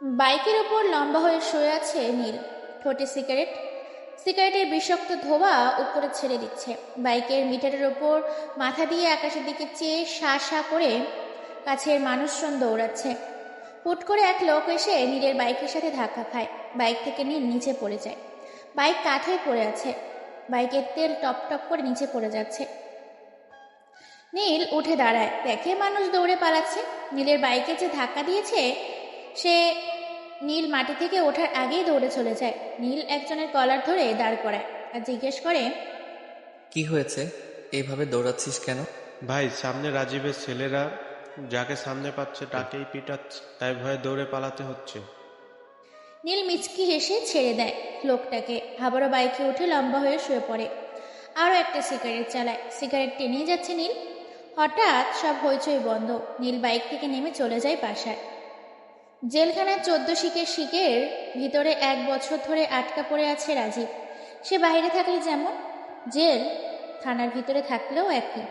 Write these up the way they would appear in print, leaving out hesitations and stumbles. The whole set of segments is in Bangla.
বাইকের ওপর লম্বা হয়ে শুয়ে আছে নীল, ঠোঁটে সিগারেট। সিগারেটের বিষাক্ত ধোঁয়া উপরে ছেড়ে দিচ্ছে। বাইকের মিটারের ওপর মাথা দিয়ে আকাশের দিকে চেয়ে শা শা করে কাছের মানুষজন দৌড়াচ্ছে। হুট করে এক লোক এসে নীলের বাইকের সাথে ধাক্কা খায়। বাইক থেকে নীল নিচে পড়ে যায়। বাইক কাত হয়ে পড়ে আছে। বাইকের তেল টপ টপ করে নিচে পড়ে যাচ্ছে। নীল উঠে দাঁড়ায়, দেখে মানুষ দৌড়ে পালাচ্ছে। নীলের বাইকে যে ধাক্কা দিয়েছে সে নীল মাটি থেকে ওঠার আগেই দৌড়ে চলে যায়। নীল একজনের কলার ধরে দাঁড় করায় আর জিজ্ঞেস করে, কি হয়েছে? এইভাবে দৌড়াচ্ছিস কেন? ভাই, সামনে রাজীবের ছেলেরা যাকে সামনে পাচ্ছে তাকেই পিটাচ্ছে, তাই ভয়ে দৌড়ে পালাতে হচ্ছে। নীল মিচকি হেসে ছেড়ে দেয় লোকটাকে। আবারও বাইকে উঠে লম্বা হয়ে শুয়ে পড়ে। আরও একটা সিগারেট চালায়। সিগারেট টেনেই যাচ্ছে নীল। হঠাৎ সব হইচই বন্ধ। নীল বাইক থেকে নেমে চলে যায় বাসায়। জেলখানার 14 শিকের ভিতরে 1 বছর ধরে আটকা পড়ে আছে রাজীব। সে বাইরে থাকলে যেমন, জেল থানার ভিতরে থাকলেও একই।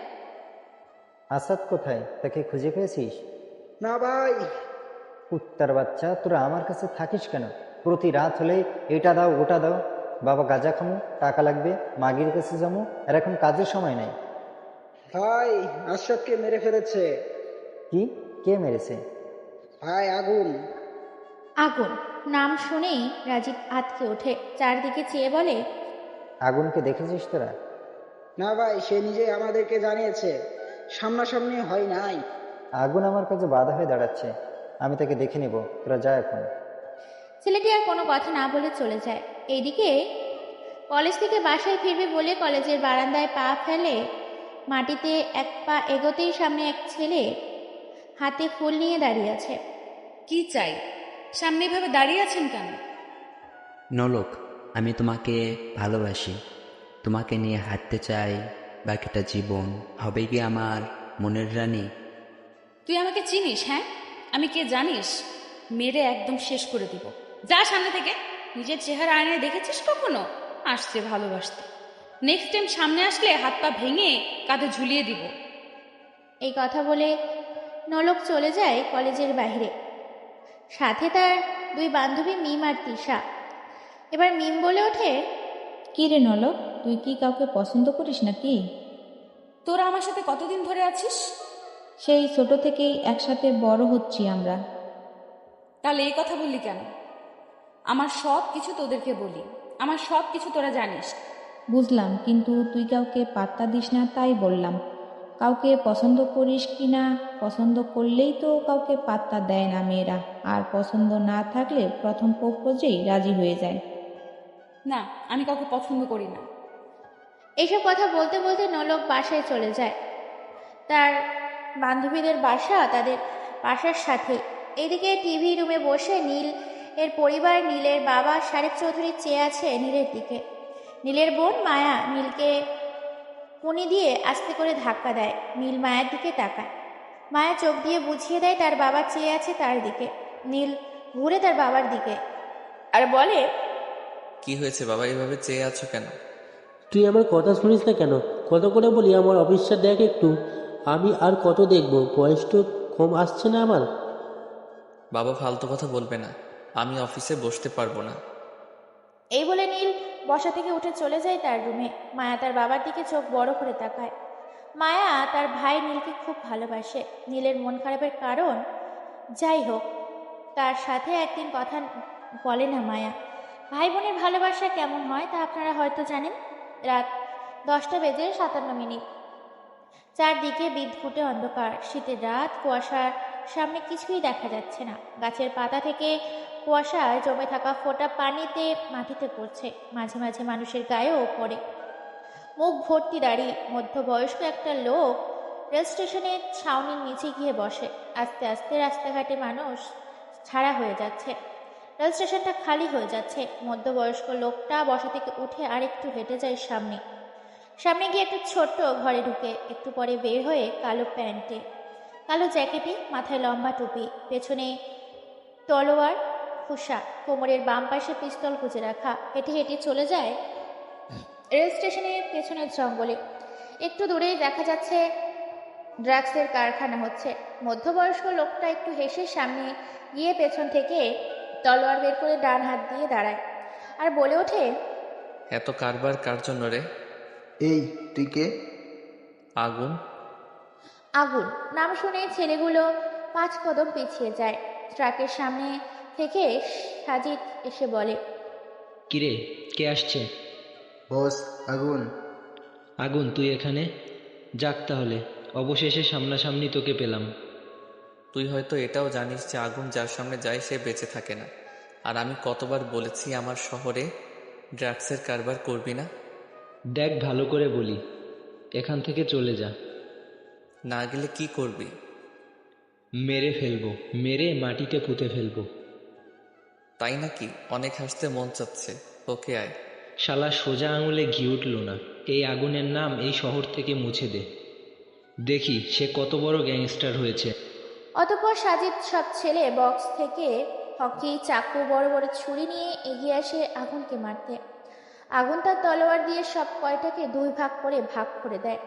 আসাদ কোথায়? তাকে খুঁজে পেয়েছিস? না ভাই। কুত্তার বাচ্চা, তোরা আমার কাছে থাকিস কেন? প্রতি রাত হলেই এটা দাও ওটা দাও। বাবা গাঁজা খামু, টাকা লাগবে, মাগির কাছে যাবো, আর এখন কাজের সময় নাই। ভাই, আশরাফকে মেরে ফেলেছে। কি? কে মেরেছে? ভাই, আগুন। আগুন নাম শুনেই রাজীব আঁতকে ওঠে। চারদিকে চেয়ে বলে, আগুনকে দেখেছিস তোরা? না ভাই, সে নিজেই আমাদেরকে জানিয়েছে, সামনাসামনি হয় নাই। আগুন আমার কাছে বাধা হয়ে দাঁড়াচ্ছে। আমি তাকে দেখে নিব, তোরা যা এখন। ছেলেটি আর কোনো কথা না বলে চলে যায়। এইদিকে কলেজ থেকে বাসায় ফিরবে বলে কলেজের বারান্দায় পা ফেলে মাটিতে এক পা এগোতেই সামনে এক ছেলে হাতে ফুল নিয়ে দাঁড়িয়ে আছে। কি চাই? সামনে এভাবে দাঁড়িয়ে আছেন কেন? নলক, আমি তোমাকে ভালোবাসি। তোমাকে নিয়ে হাঁটতে চাই। বাকিটা জীবন হবে কি আমার মনের রানী। তুই আমাকে চিনিস? হ্যাঁ, আমি কে জানিস? মেরে একদম শেষ করে দিব। যা সামনে থেকে। নিজের চেহারা আয়নায় দেখেছিস কখনো? আসছে ভালোবাসতে। নেক্সট টাইম সামনে আসলে হাত পা ভেঙে কাঁধে ঝুলিয়ে দিব। এই কথা বলে নলক চলে যায় কলেজের বাইরে। সাথে তার 2 বান্ধবী মিম আর তিশা। এবার মিম বলে ওঠে, কি রে নলক, তুই কি কাউকে পছন্দ করিস নাকি? তোরা আমার সাথে কতদিন ধরে আছিস? সেই ছোট থেকেই একসাথে বড় হচ্ছি আমরা। তাহলে এই কথা বললি কেন? আমার সব কিছু তোদেরকে বলি, আমার সব কিছু তোরা জানিস। বুঝলাম, কিন্তু তুই কাউকে পাত্তা দিস না তাই বললাম। কাউকে পছন্দ করিস কি না, পছন্দ করলেই তো কাউকে পাত্তা দেয় না মেয়েরা, আর পছন্দ না থাকলে প্রথম প্রপোজেই রাজি হয়ে যায়। না, আমি কাউকে পছন্দ করি না। এইসব কথা বলতে বলতে নলক বাসায় চলে যায়। তার বান্ধবীদের বাসা তাদের বাসার সাথে। এদিকে টিভি রুমে বসে নীল এর পরিবার, নীলের বাবা শারেক চৌধুরী চেয়ে আছে নীলের দিকে। নীলের বোন মায়া নীলকে পুনি দিয়ে আস্তে করে ধাক্কা দেয়। নীল মায়ের দিকে তাকায়। মায়া চোখ দিয়ে বুঝিয়ে দেয় তার বাবা চেয়ে আছে তার দিকে। নীল ঘুরে তার বাবার দিকে আর বলে, কি হয়েছে বাবা, এভাবে চেয়ে আছো কেন? তুই আমার কথা শুনিস না কেন? কত করে বলি আমার অফিসটা দেখ একটু। আমি আর কত দেখব? বয়স তো কম আসছে না আমার? বাবা ফালতু কথা বলবে না, আমি অফিসে বসতে পারবো না। এই বলে নীল বসা থেকে উঠে চলে যায় তার রুমে। মায়া তার বাবার দিকে চোখ বড় করে তাকায়। মায়া তার ভাই নীলকে খুব ভালোবাসে। নীলের মন খারাপের কারণ যাই হোক, তার সাথে একদিন কথা বলে না মায়া। ভাই বোনের ভালোবাসা কেমন হয় তা আপনারা হয়তো জানেন। রাত 10:57। চারদিকে বিদ্যুটে অন্ধকার। শীতের রাত, কুয়াশার সামনে কিছুই দেখা যাচ্ছে না। গাছের পাতা থেকে কুয়াশায় জমে থাকা ফোঁটা পানিতে মাটিতে পড়ছে। মাঝে মাঝে মানুষের গায়েও পড়ে। মুখ ভর্তি দাড়ি মধ্যবয়স্ক একটা লোক রেল স্টেশনের ছাউনির নিচে গিয়ে বসে। আস্তে আস্তে রাস্তাঘাটে মানুষ ছাড়া হয়ে যাচ্ছে। রেল স্টেশনটা খালি হয়ে যাচ্ছে। মধ্যবয়স্ক লোকটা বসা থেকে উঠে আরেকটু হেঁটে যায় সামনে। সামনে গিয়ে একটা ছোট্ট ঘরে ঢুকে একটু পরে বের হয়ে কালো প্যান্টে, কালো জ্যাকেটে, মাথায় লম্বা টুপি, পেছনে তলোয়ার খোসা, কোমরের বাম পাশে পিস্তল গুজে রাখা, হেঁটে হেঁটে চলে যায় রেল স্টেশনের পেছনের জঙ্গলে। একটু দূরেই দেখা যাচ্ছে ড্রাগসের কারখানা হচ্ছে। মধ্যবয়স্ক লোকটা একটু হেসে সামনে গিয়ে পেছন থেকে তলোয়ার বের করে ডান হাত দিয়ে দাঁড়ায় আর বলে ওঠে, এত কারবার কার জন্য রে? এই তুই কে? আগুন। আগুন নাম শুনে ছেলেগুলো 5 কদম পিছিয়ে যায়। ট্রাকের সামনে থেকে সাজিদ এসে বলে, কিরে, কে আসছে? বস, আগুন। আগুন, তুই এখানে? যাক তাহলে, অবশেষে সামনাসামনি তোকে পেলাম। তুই হয়তো এটাও জানিস যে আগুন যার সামনে যায় সে বেঁচে থাকে না। আর আমি কতবার বলেছি আমার শহরে ড্রাগসের কারবার করবি না। দেখ, ভালো করে বলি, এখান থেকে চলে যা। না গেলে কি করবি? মেরে ফেলবো, মেরে মাটিতে পুঁতে ফেলবো। তাই নাকি? অনেক হাসতে মন চাচ্ছে। ওকে আয়। শালা সোজা আঙুলে ঘি উঠল না। এই আগুনের নাম এই শহর থেকে মুছে দে, দেখি সে কত বড় গ্যাংস্টার হয়েছে। অতঃপর সাজিদ সব ছেলে বক্স থেকে হকি, চাকু, বড় বড় ছুরি নিয়ে এগিয়ে আসে আগুনকে মারতে। আগুন তার তলোয়ার দিয়ে সব কয়টাকে 2 ভাগ করে দেয়।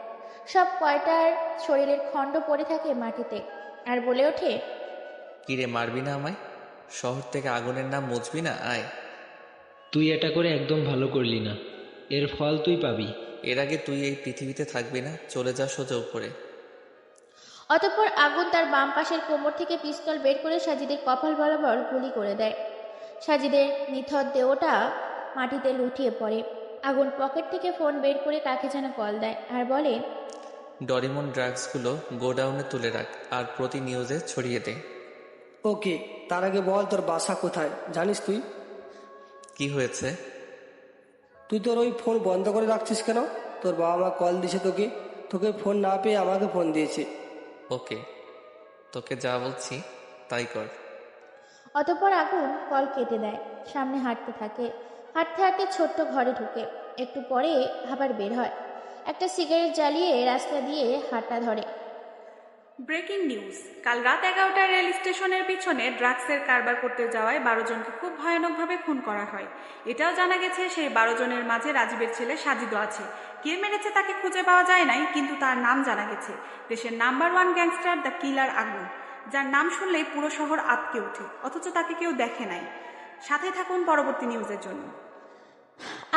সব কয়টার শরীরের খণ্ড পড়ে থাকে মাটিতে আর বলে ওঠে, কিরে, মারবি না আমায়? শহর থেকে আগুনের নাম মুছবি না? আয়। তুই এটা করে একদম ভালো করলি না, এর ফল তুই পাবি। এর আগে তুই এই পৃথিবীতে থাকবি না, চলে যা সোজা উপরে। অতঃপর আগুন তার বাম পাশের কোমর থেকে পিস্তল বের করে সাজিদের কপাল বরাবর গুলি করে দেয়। সাজিদের নিথর দেহটা মাটিতে লুটিয়ে পড়ে। আগুন পকেট থেকে ফোন বের করে কাকে যেন কল দেয় আর বলে, ডরিমন ড্রাগসগুলো গোডাউনে তুলে রাখ আর প্রতি নিউজে ছড়িয়ে দে। ওকে, তার আগে বল তোর বাসা কোথায় জানিস তুই? কি হয়েছে? তুই তোর ওই ফোন বন্ধ করে রাখছিস কেন? তোর বাবা মা কল দিছে তোকে, তোকে ফোন না পেয়ে আমাকে ফোন দিয়েছে। ওকে, তোকে যা বলছি তাই কর। অতঃপর আগুন কল কেটে দেয়। সামনে হাঁটতে থাকে। হাঁটতে হাঁটতে ছোট্ট ঘরে ঢুকে। একটু পরে আবার বের হয়। একটা সিগারেট জ্বালিয়ে রাস্তা দিয়ে হাঁটা ধরে। ব্রেকিং নিউজ, কাল রাত 11টায় রেল স্টেশনের পিছনে ড্রাগসের কারবার করতে যাওয়ায় 12 জনকে খুব ভয়ানকভাবে খুন করা হয়। এটাও জানা গেছে সেই 12 জনের মাঝে রাজীবের ছেলে সাজিদও আছে। কে মেরেছে তাকে খুঁজে পাওয়া যায় নাই, কিন্তু তার নাম জানা গেছে। দেশের নাম্বার 1 গ্যাংস্টার দ্য কিলার আগুন, যার নাম শুনলেই পুরো শহর আঁতকে ওঠে, অথচ তাকে কেউ দেখে নাই। সাথে থাকুন পরবর্তী নিউজের জন্য।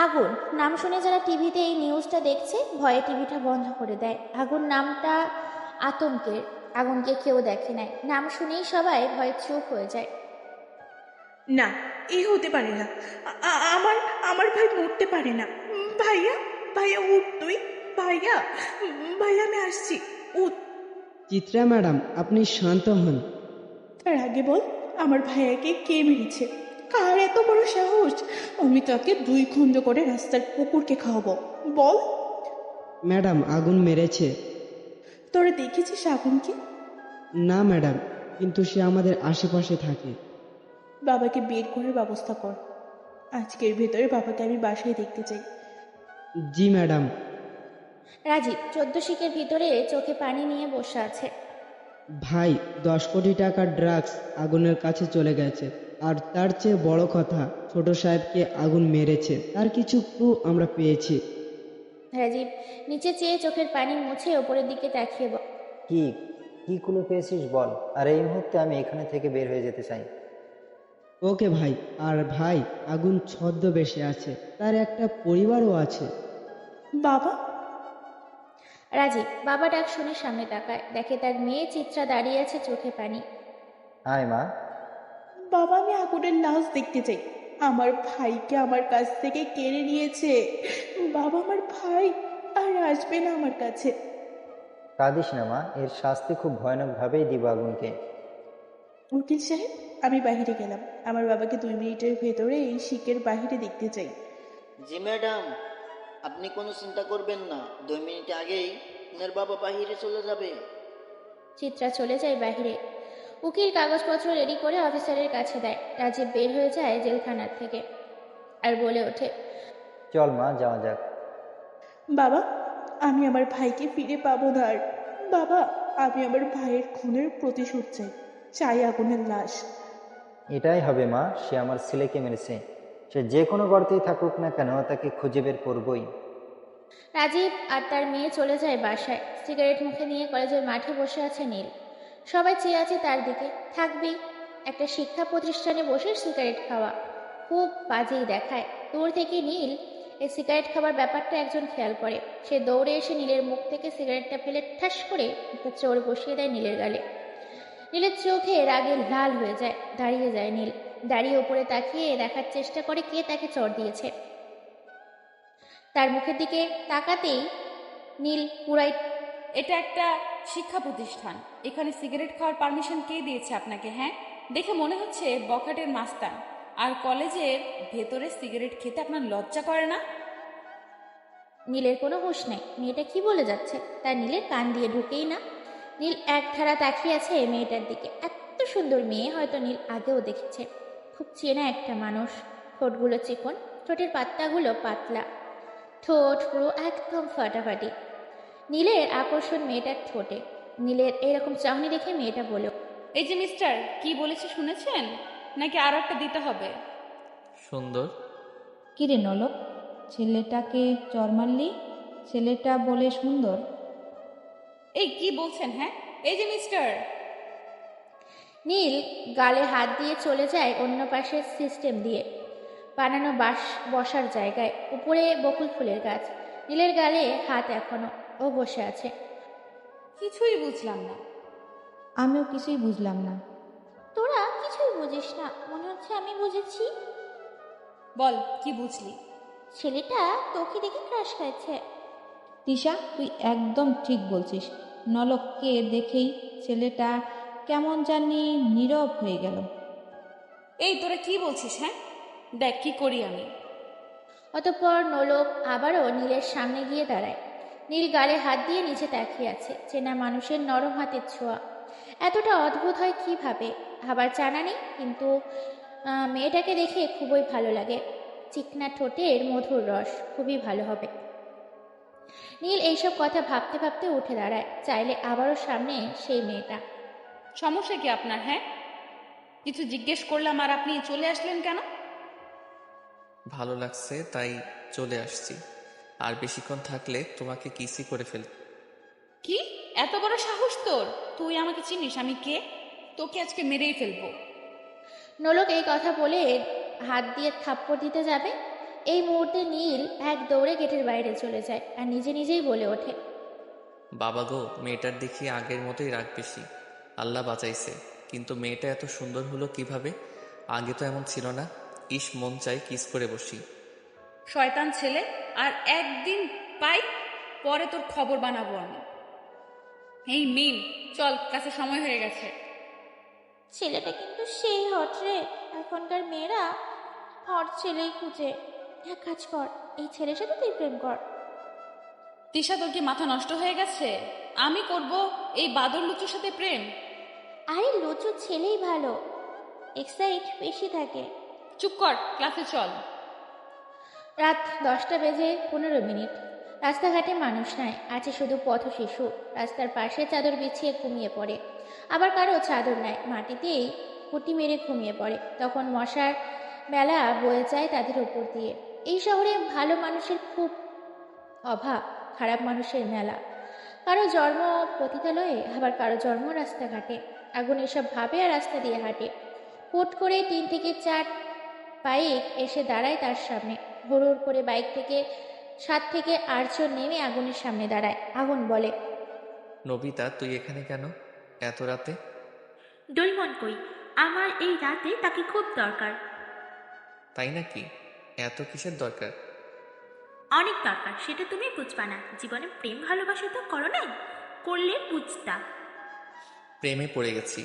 আগুন নাম শুনে যারা টিভিতে এই নিউজটা দেখছে ভয়ে টিভিটা বন্ধ করে দেয়। আগুন নামটা আতঙ্কের। আগুনকে কেউ দেখে নাই, নাম শুনেই সবাই ভয়ে চুপ হয়ে যায়। না, এই হতে পারে না। আমার আমার ভাই মরতে পারে না। ভাইয়া, ভাইয়া উঠ তুই। ভাইয়া, ভাইয়া আমি আসছি, উঠ। চিত্রা ম্যাডাম, আপনি শান্ত হন। তার আগে বল, আমার ভাইয়াকে কে মেরেছে? কার এত বড় সাহস? আমি তাকে 2 খণ্ড করে রাস্তার কুকুরকে খাওয়াবো। বল। ম্যাডাম, আগুন মেরেছে। তোরা দেখেছিস আগুনকে? না ম্যাডাম, কিন্তু সে আমাদের আশেপাশে থাকে। বাবাকে বের করার ব্যবস্থা কর। আজকের ভেতরে বাবাকে আমি বাসায় দেখতে চাই। জি ম্যাডাম। রাজীব 14 শিকের ভিতরে চোখে পানি নিয়ে বসে আছে। ভাই, 10 কোটি টাকার ড্রাগস আগুনের কাছে চলে গেছে। আর তার চেয়ে বড় কথা, ছোট সাহেবকে আগুন মেরেছে তার কিছু ক্লু আমরা পেয়েছি। রাজীব নিচে চেয়ে চোখের পানি মুছে ওপরের দিকে তাকিয়ে কি কি কুলো পেয়েছিস বল, আর এই মুহূর্তে আমি এখানে থেকে বের হয়ে যেতে চাই। ওকে ভাই। আর ভাই, আগুন ছদ্মবেশে আছে, তার একটা পরিবারও আছে। বাবা। রাজীব বাবা ডাক শুনে সামনে তাকায়, দেখে তার মেয়ে চিত্রা দাঁড়িয়ে আছে, চোখে পানি। হাই মা। বাবা, আমি আগুনের লাশ দেখতে চাই। আমার ভাইকে আমার কাছ থেকে কেড়ে নিয়েছে। বাবা, আমার ভাই আর আসবে না আমার কাছে। কাঁদিস না মা, এর শাস্তি খুব ভয়ানক ভাবেই দিব আগুনকে। উকিল সাহেব, আমি বাইরে গেলাম। আমার বাবাকে 2 মিনিটের ভেতরে এই শিকের বাইরে দেখতে চাই। জি ম্যাডাম, আপনি কোনো চিন্তা করবেন না, 2 মিনিট আগেই আপনার বাবা বাহিরে চলে যাবে। চিত্রা চলে যায় বাইরে। উকিল কাগজপত্র রেডি করে অফিসারের কাছে দেয়। রাজীব বের হয়ে যায় জেলখানার থেকে আর বলে ওঠে, চল মা, যাওয়া যাক। বাবা, আমি আমার ভাইকে ফিরে পাবো না আর। বাবা, আমি আমার ভাইয়ের খুনের প্রতিশোধ চাই। চাই আগুনের লাশ। এটাই হবে মা, সে আমার ছেলেকে মেরেছে। সে যে কোনো গর্তেই থাকুক না কেন, তাকে খুঁজে বের করবই। রাজীব আর তার মেয়ে চলে যায় বাসায়। সিগারেট মুখে নিয়ে কলেজের মাঠে বসে আছে নীল। সবাই চেয়ে আছে তার দিকে। থাকবেই, একটা শিক্ষা প্রতিষ্ঠানে বসে সিগারেট খাওয়া খুব বাজেই দেখায়। দূর থেকে নীল এই সিগারেট খাবার ব্যাপারটা একজন খেয়াল করে। সে দৌড়ে এসে নীলের মুখ থেকে সিগারেটটা ফেলে ঠাস করে একটা চোর বসিয়ে দেয় নীলের গালে। নীলের চোখে রাগে লাল হয়ে যায়। দাঁড়িয়ে যায় নীল। দাঁড়িয়ে উপরে তাকিয়ে দেখার চেষ্টা করে কে তাকে চড় দিয়েছে। তার মুখের দিকে তাকাতেই নীল পুরাই। এটা একটা শিক্ষা প্রতিষ্ঠান, এখানে সিগারেট খাওয়ার পারমিশন কে দিয়েছে আপনাকে? হ্যাঁ, দেখে মনে হচ্ছে বখাটের মাস্তান। আর কলেজের ভেতরে সিগারেট খেতে আপনার লজ্জা করে না? নীলের কোনো হুঁশ নেই মেয়েটা কি বলে যাচ্ছে তা নীলের কান দিয়ে ঢুকেই না। নীল এক ধারা তাকিয়ে আছে মেয়েটার দিকে। এত সুন্দর মেয়ে হয়তো নীল আগেও দেখেছে। খুব চেনা একটা মানুষ। ঠোঁটগুলো চিকন, ঠোঁটের পাত্তাগুলো পাতলা, ঠোঁট পুরো একদম ফাটাফাটি। নীলের আকর্ষণ মেয়েটার ঠোঁটে। নীলের এরকম চাহনি দেখে মেয়েটা বলল, এই যে মিস্টার, কি বলেছে শুনেছেন নাকি আর একটা দিতে হবে? সুন্দর। কিরে নলক, ছেলেটাকে চর মারলি? ছেলেটা বলে সুন্দর? এই কি বলছেন? হ্যাঁ, এই যে মিস্টার। নীল গালে হাত দিয়ে চলে যায় অন্য পাশের সিস্টেম দিয়ে বানানো বসার জায়গায়। উপরে বকুল ফুলের গাছ। নীলের গালে হাত এখনো। ও বসে আছে। কিছুই বুঝলাম না। আমিও কিছুই বুঝলাম না। তোরা কিছুই বুঝিস না, মনে হচ্ছে আমি বুঝেছি। বল, কি বুঝলি? ছেলেটা তোকে দেখে ক্রাশ খাইছে। তিশা, তুই একদম ঠিক বলছিস। নলককে দেখেই ছেলেটা কেমন জানি নীরব হয়ে গেল। এই তোরা কি বলছিস? হ্যাঁ, দেখ কি করি আমি। অতঃপর নলক আবারও নীলের সামনে গিয়ে দাঁড়ায়। নীল গালে হাত দিয়ে নিচে তাকিয়ে আছে। চেনা মানুষের নরম হাতের ছোঁয়া এতটা অদ্ভুত হয় কিভাবে আবার জানা নেই, কিন্তু মেয়েটাকে দেখে খুবই ভালো লাগে। চিকনা ঠোঁটের মধুর রস, খুবই ভালো হবে। নীল এইসব কথা ভাবতে ভাবতে উঠে দাঁড়ায়। চাইলে আবারও সামনে সেই মেয়েটা। সমস্যা কি আপনার? হ্যাঁ, কিছু জিজ্ঞেস করলাম আর আপনি চলে আসলেন কেন? ভালো লাগছে তাই চলে আসছি। আর বেশিক্ষণ থাকলে তোমাকে কিসই করে ফেল। কি এত বড় সাহস তোর? তুই আমাকে চিনিস আমি কে? তোকে আজকে মেরেই ফেলবো। নলক এই কথা বলে হাত দিয়ে থাপ্পড় দিতে যাবে। এই মুহূর্তে নীল এক দৌড়ে গেটের বাইরে চলে যায় আর নিজে নিজেই বলে ওঠে, বাবা গো, মেয়েটার দেখি আগের মতোই রাগ বেশি। আল্লাহ বাঁচাইছে। কিন্তু মেয়েটা এত সুন্দর হলো কিভাবে? আগে তো এমন ছিল না। ইস, মন চাই কিস করে বসি। শয়তান ছেলে, আর একদিন পাই পরে তোর খবর বানাবো আমি। এই মিম, চল, কাছে সময় হয়ে গেছে। ছেলেটা কিন্তু সেই হট রে। এখনকার মেয়েরা হট ছেলেই খুঁজে। এক কাজ কর, এই ছেলের সাথে তুই প্রেম কর। তিশা, তোর কি মাথা নষ্ট হয়ে গেছে? আমি করব এই বাদর লুচুর সাথে প্রেম? আরে লুচু ছেলেই ভালো, এক্সাইট বেশি থাকে। চুপ কর, ক্লাসে চল। রাত 10:15। রাস্তাঘাটে মানুষ নাই, আছে শুধু পথ শিশু। রাস্তার পাশে চাদর বিছিয়ে ঘুমিয়ে পড়ে, আবার কারো চাদর নাই, মাটিতেই খুঁটি মেরে ঘুমিয়ে পড়ে। তখন মশার মেলা বয়ে যায় তাদের উপর দিয়ে। এই শহরে ভালো মানুষের খুব অভাব, খারাপ মানুষের মেলা। কারো জন্ম পতিতালয়ে, আবার কারো জন্ম রাস্তাঘাটে। আগুন এসব ভাবে আর রাস্তা দিয়ে হাঁটে। হুট করে 3 থেকে 4 বাইক এসে দাঁড়ায় তার সামনে। হুড় করে বাইক থেকে 7 থেকে 8 জন নেমে আগুনের সামনে দাঁড়ায়। আগুন বলে, নবিতা, তুই এখানে কেন এত রাতে? ডরিমন কই? আমার এই রাতে তাকে খুব দরকার। তাই নাকি? এত কিসের দরকার? অনেক দরকার, সেটা তুমি বুঝবা না। জীবনে প্রেম ভালোবাসা তো করো নাই, করলে বুঝতা। প্রেমে পড়ে গেছি।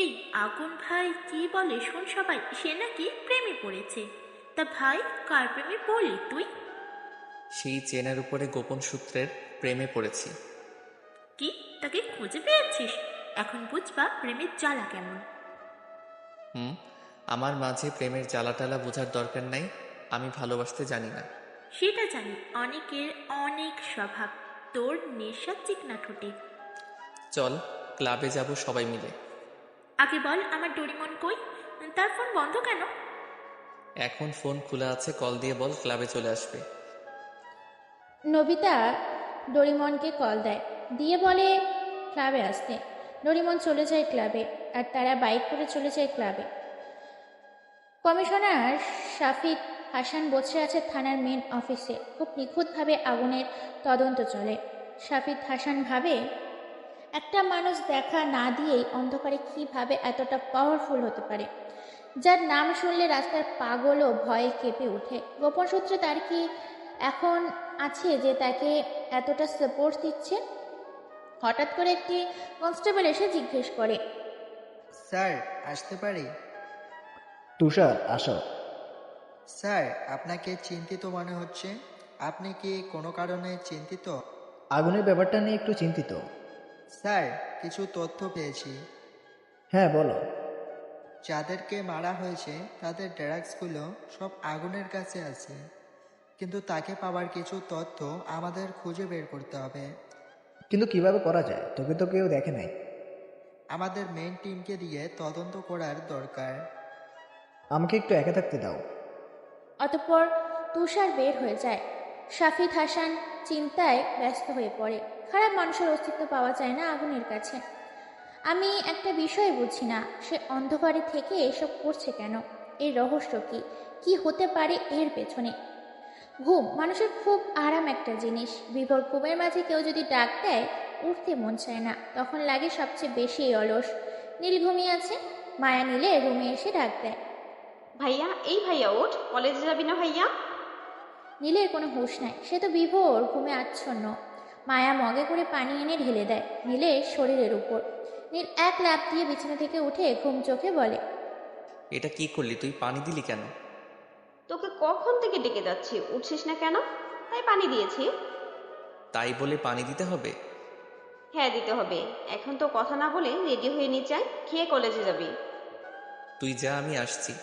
এই আগুন ভাই কি বলে শোন সবাই, সে নাকি প্রেমে পড়েছে। তা ভাই, কার প্রেমে পড়লি তুই? সেই চেনের উপরে গোপন সূত্রের প্রেমে পড়েছি। কি, তাকে খুঁজে পেয়েছিস? এখন বুঝবা প্রেমের জ্বালা কেমন। আমার মাঝে প্রেমের জ্বালাটালা বোঝার দরকার নাই। আমি ভালোবাসতে জানি না। সেটা জানি, অনেকের অনেক স্বভাব। তোর নেশা চিকনা ঠোঁটে। চল, ক্লাবে যাব সবাই মিলে। আগে বল, আমার ডরিমন কই? তার ফোন বন্ধ কেন? এখন ফোন খোলা আছে, কল দিয়ে বল ক্লাবে চলে আসবে। নবিতা ডোরিমনকে কল দেয়, দিয়ে বলে ক্লাবে আসতে। নরিমন চলে যায় ক্লাবে, আর তারা বাইক করে চলে যায় ক্লাবে। কমিশনার শাফিদ হাসান বসে আছে থানার মেন অফিসে। খুব নিখুঁতভাবে আগুনের তদন্ত চলে। শাফিদ হাসান ভাবে, একটা মানুষ দেখা না দিয়েই অন্ধকারে কিভাবে এতটা পাওয়ারফুল হতে পারে, যার নাম শুনলে রাস্তার পাগলও ভয়ে কেঁপে ওঠে। গোপন সূত্রে তার কি এখন আছে যে তাকে এতটা সাপোর্ট দিচ্ছে? হঠাৎ করে একটি কনস্টেবল এসে জিজ্ঞেস করে, স্যার আসতে পারি? তুষার, আসো। স্যার আপনাকে চিন্তিত মনে হচ্ছে। আপনি কি কোনো কারণে চিন্তিত? আগুনের ব্যাপারটা নিয়ে একটু চিন্তিত। স্যার কিছু তথ্য পেয়েছি। হ্যাঁ, বলো। যাদেরকে মারা হয়েছে তাদের ড্রাগসগুলো সব আগুনের কাছে আছে, কিন্তু তাকে পাওয়ার কিছু তথ্য আমাদের খুঁজে বের করতে হবে। কিন্তু কিভাবে করা যায়? তোকে তো কেউ দেখে নাই। আমাদের মেইন টিমকে দিয়ে তদন্ত করার দরকার। আমাকে একটু একা থাকতে দাও। অতঃপর তুষার বের হয়ে যায়। শাফিদ হাসান চিন্তায় ব্যস্ত হয়ে পড়ে। খারাপ মানুষের অস্তিত্ব পাওয়া যায় না আগুনের কাছে। আমি একটা বিষয় বুঝি না, সে অন্ধকারে থেকে এসব করছে কেন? এর রহস্য কি? কি হতে পারে এর পেছনে? ঘুম মানুষের খুব আরাম একটা জিনিস। বিভোর ঘুমের মাঝে কেউ যদি ডাক দেয়, উঠতে মন চায় না, তখন লাগে সবচেয়ে বেশি অলস। নীল ঘুমিয়ে আছে। মায়া নীলে রুমে এসে ডাক দেয়, ভাইয়া, এই ভাইয়া ওঠ, কলেজে যাবি না ভাইয়া? নীলের কোনো হুঁশ নাই, সে তো বিভোর ঘুমে আচ্ছন্ন। মায়া মগে করে পানি এনে ঢেলে দেয় নীলের শরীরের উপর। নীল এক লাফ দিয়ে বিছানা থেকে উঠে ঘুম চোখে বলে, এটা কি করলি তুই? পানি দিলি কেন? তোকে কখন থেকে ডেকে যাচ্ছি, উঠছিস না কেন? তাই পানি দিয়েছি। তাই বলে পানি দিতে হবে? হ্যাঁ দিতে হবে। এখন তো কথা না বলে রেডি হয়ে নি, চাই খেয়ে কলেজে যাবি। তুই যা, আমি আসছি।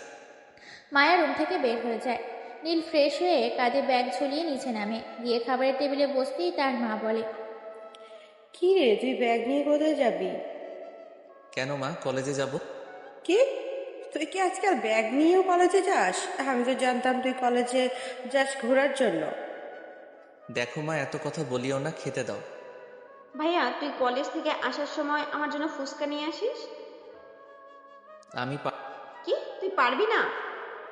মায়া রুম থেকে বের হয়ে যায়। নীল ফ্রেশ হয়ে কাঁধে ব্যাগ ঝুলিয়ে নিচে নামে। গিয়ে খাবারের টেবিলে বসতেই তার মা বলে, কি রে, তুই ব্যাগ নিয়ে কোথায় যাবি? কেন মা, কলেজে যাব। কি, তুই কি আজকাল ব্যাগ নিয়েও কলেজে যাস? আমি তো জানতাম তুই কলেজে যাস ঘোরার জন্য। দেখো মা, এত কথা বলিও না, খেতে দাও। ভাইয়া, তুই কলেজ থেকে আসার সময় আমার জন্য ফুচকা নিয়ে আসিস। আমি কি, তুই পারবি না?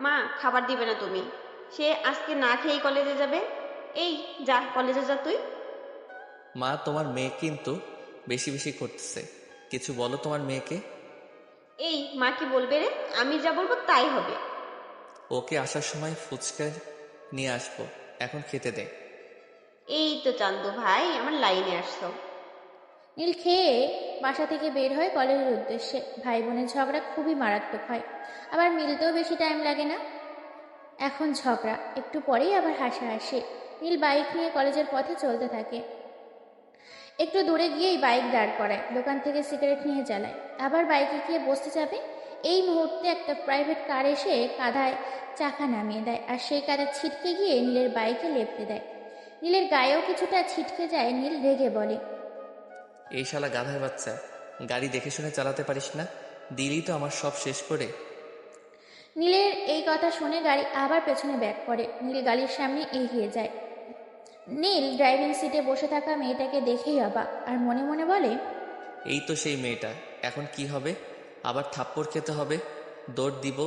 মা খাবার দিবে না তুমি, সে আজকে না খেয়েই কলেজে যাবে। এই যা, কলেজে যা তুই। মা, তোমার মেয়ে কিন্তু বেশি বেশি করতেছে, কিছু বলো তোমার মেয়েকে। এই মা কি বলবে রে? আমি যা বলবো তাই হবে। ওকে আসার সময় ফুচকা নিয়ে আসবো, এখন খেতে দে। এই তো চান্দু ভাই, আমার লাইনে আসছো। নীল খেয়ে বাসা থেকে বের হয় কলেজের উদ্দেশ্যে। ভাই বোনের ঝগড়া খুবই মারাত্মক হয়, আবার মিলতেও বেশি টাইম লাগে না। এখন ঝগড়া, একটু পরেই আবার হাসাহাসি। নীল বাইক নিয়ে কলেজের পথে চলতে থাকে। একটু দূরে গিয়েই বাইক দাঁড় করায়, দোকান থেকে সিগারেট নিয়ে জ্বালায়, আবার বাইকে গিয়ে বসতে যাবে। এই মুহূর্তে একটা প্রাইভেট কার এসে কাঁধায় চাকা নামিয়ে দেয়, আর সেই কাঁধে ছিটকে গিয়ে নীলের বাইকে লেপটে দেয়। নীলের গায়েও কিছুটা ছিটকে যায়। নীল রেগে বলে, এই শালা গাধার বাচ্চা, গাড়ি দেখে শুনে চালাতে পারিস না? দিলি তো আমার সব শেষ করে। নীলের এই কথা শুনে গাড়ি আবার পেছনে ব্যাক করে। নীল গাড়ির সামনে এগিয়ে যায়। নীল ড্রাইভিং সিটে বসে থাকা মেয়েটাকে দেখেই অবাক, আর মনে মনে বলে, এই তো সেই মেয়েটা। এখন কি হবে? আবার থাপ্পড় খেতে হবে? দৌড় দিব?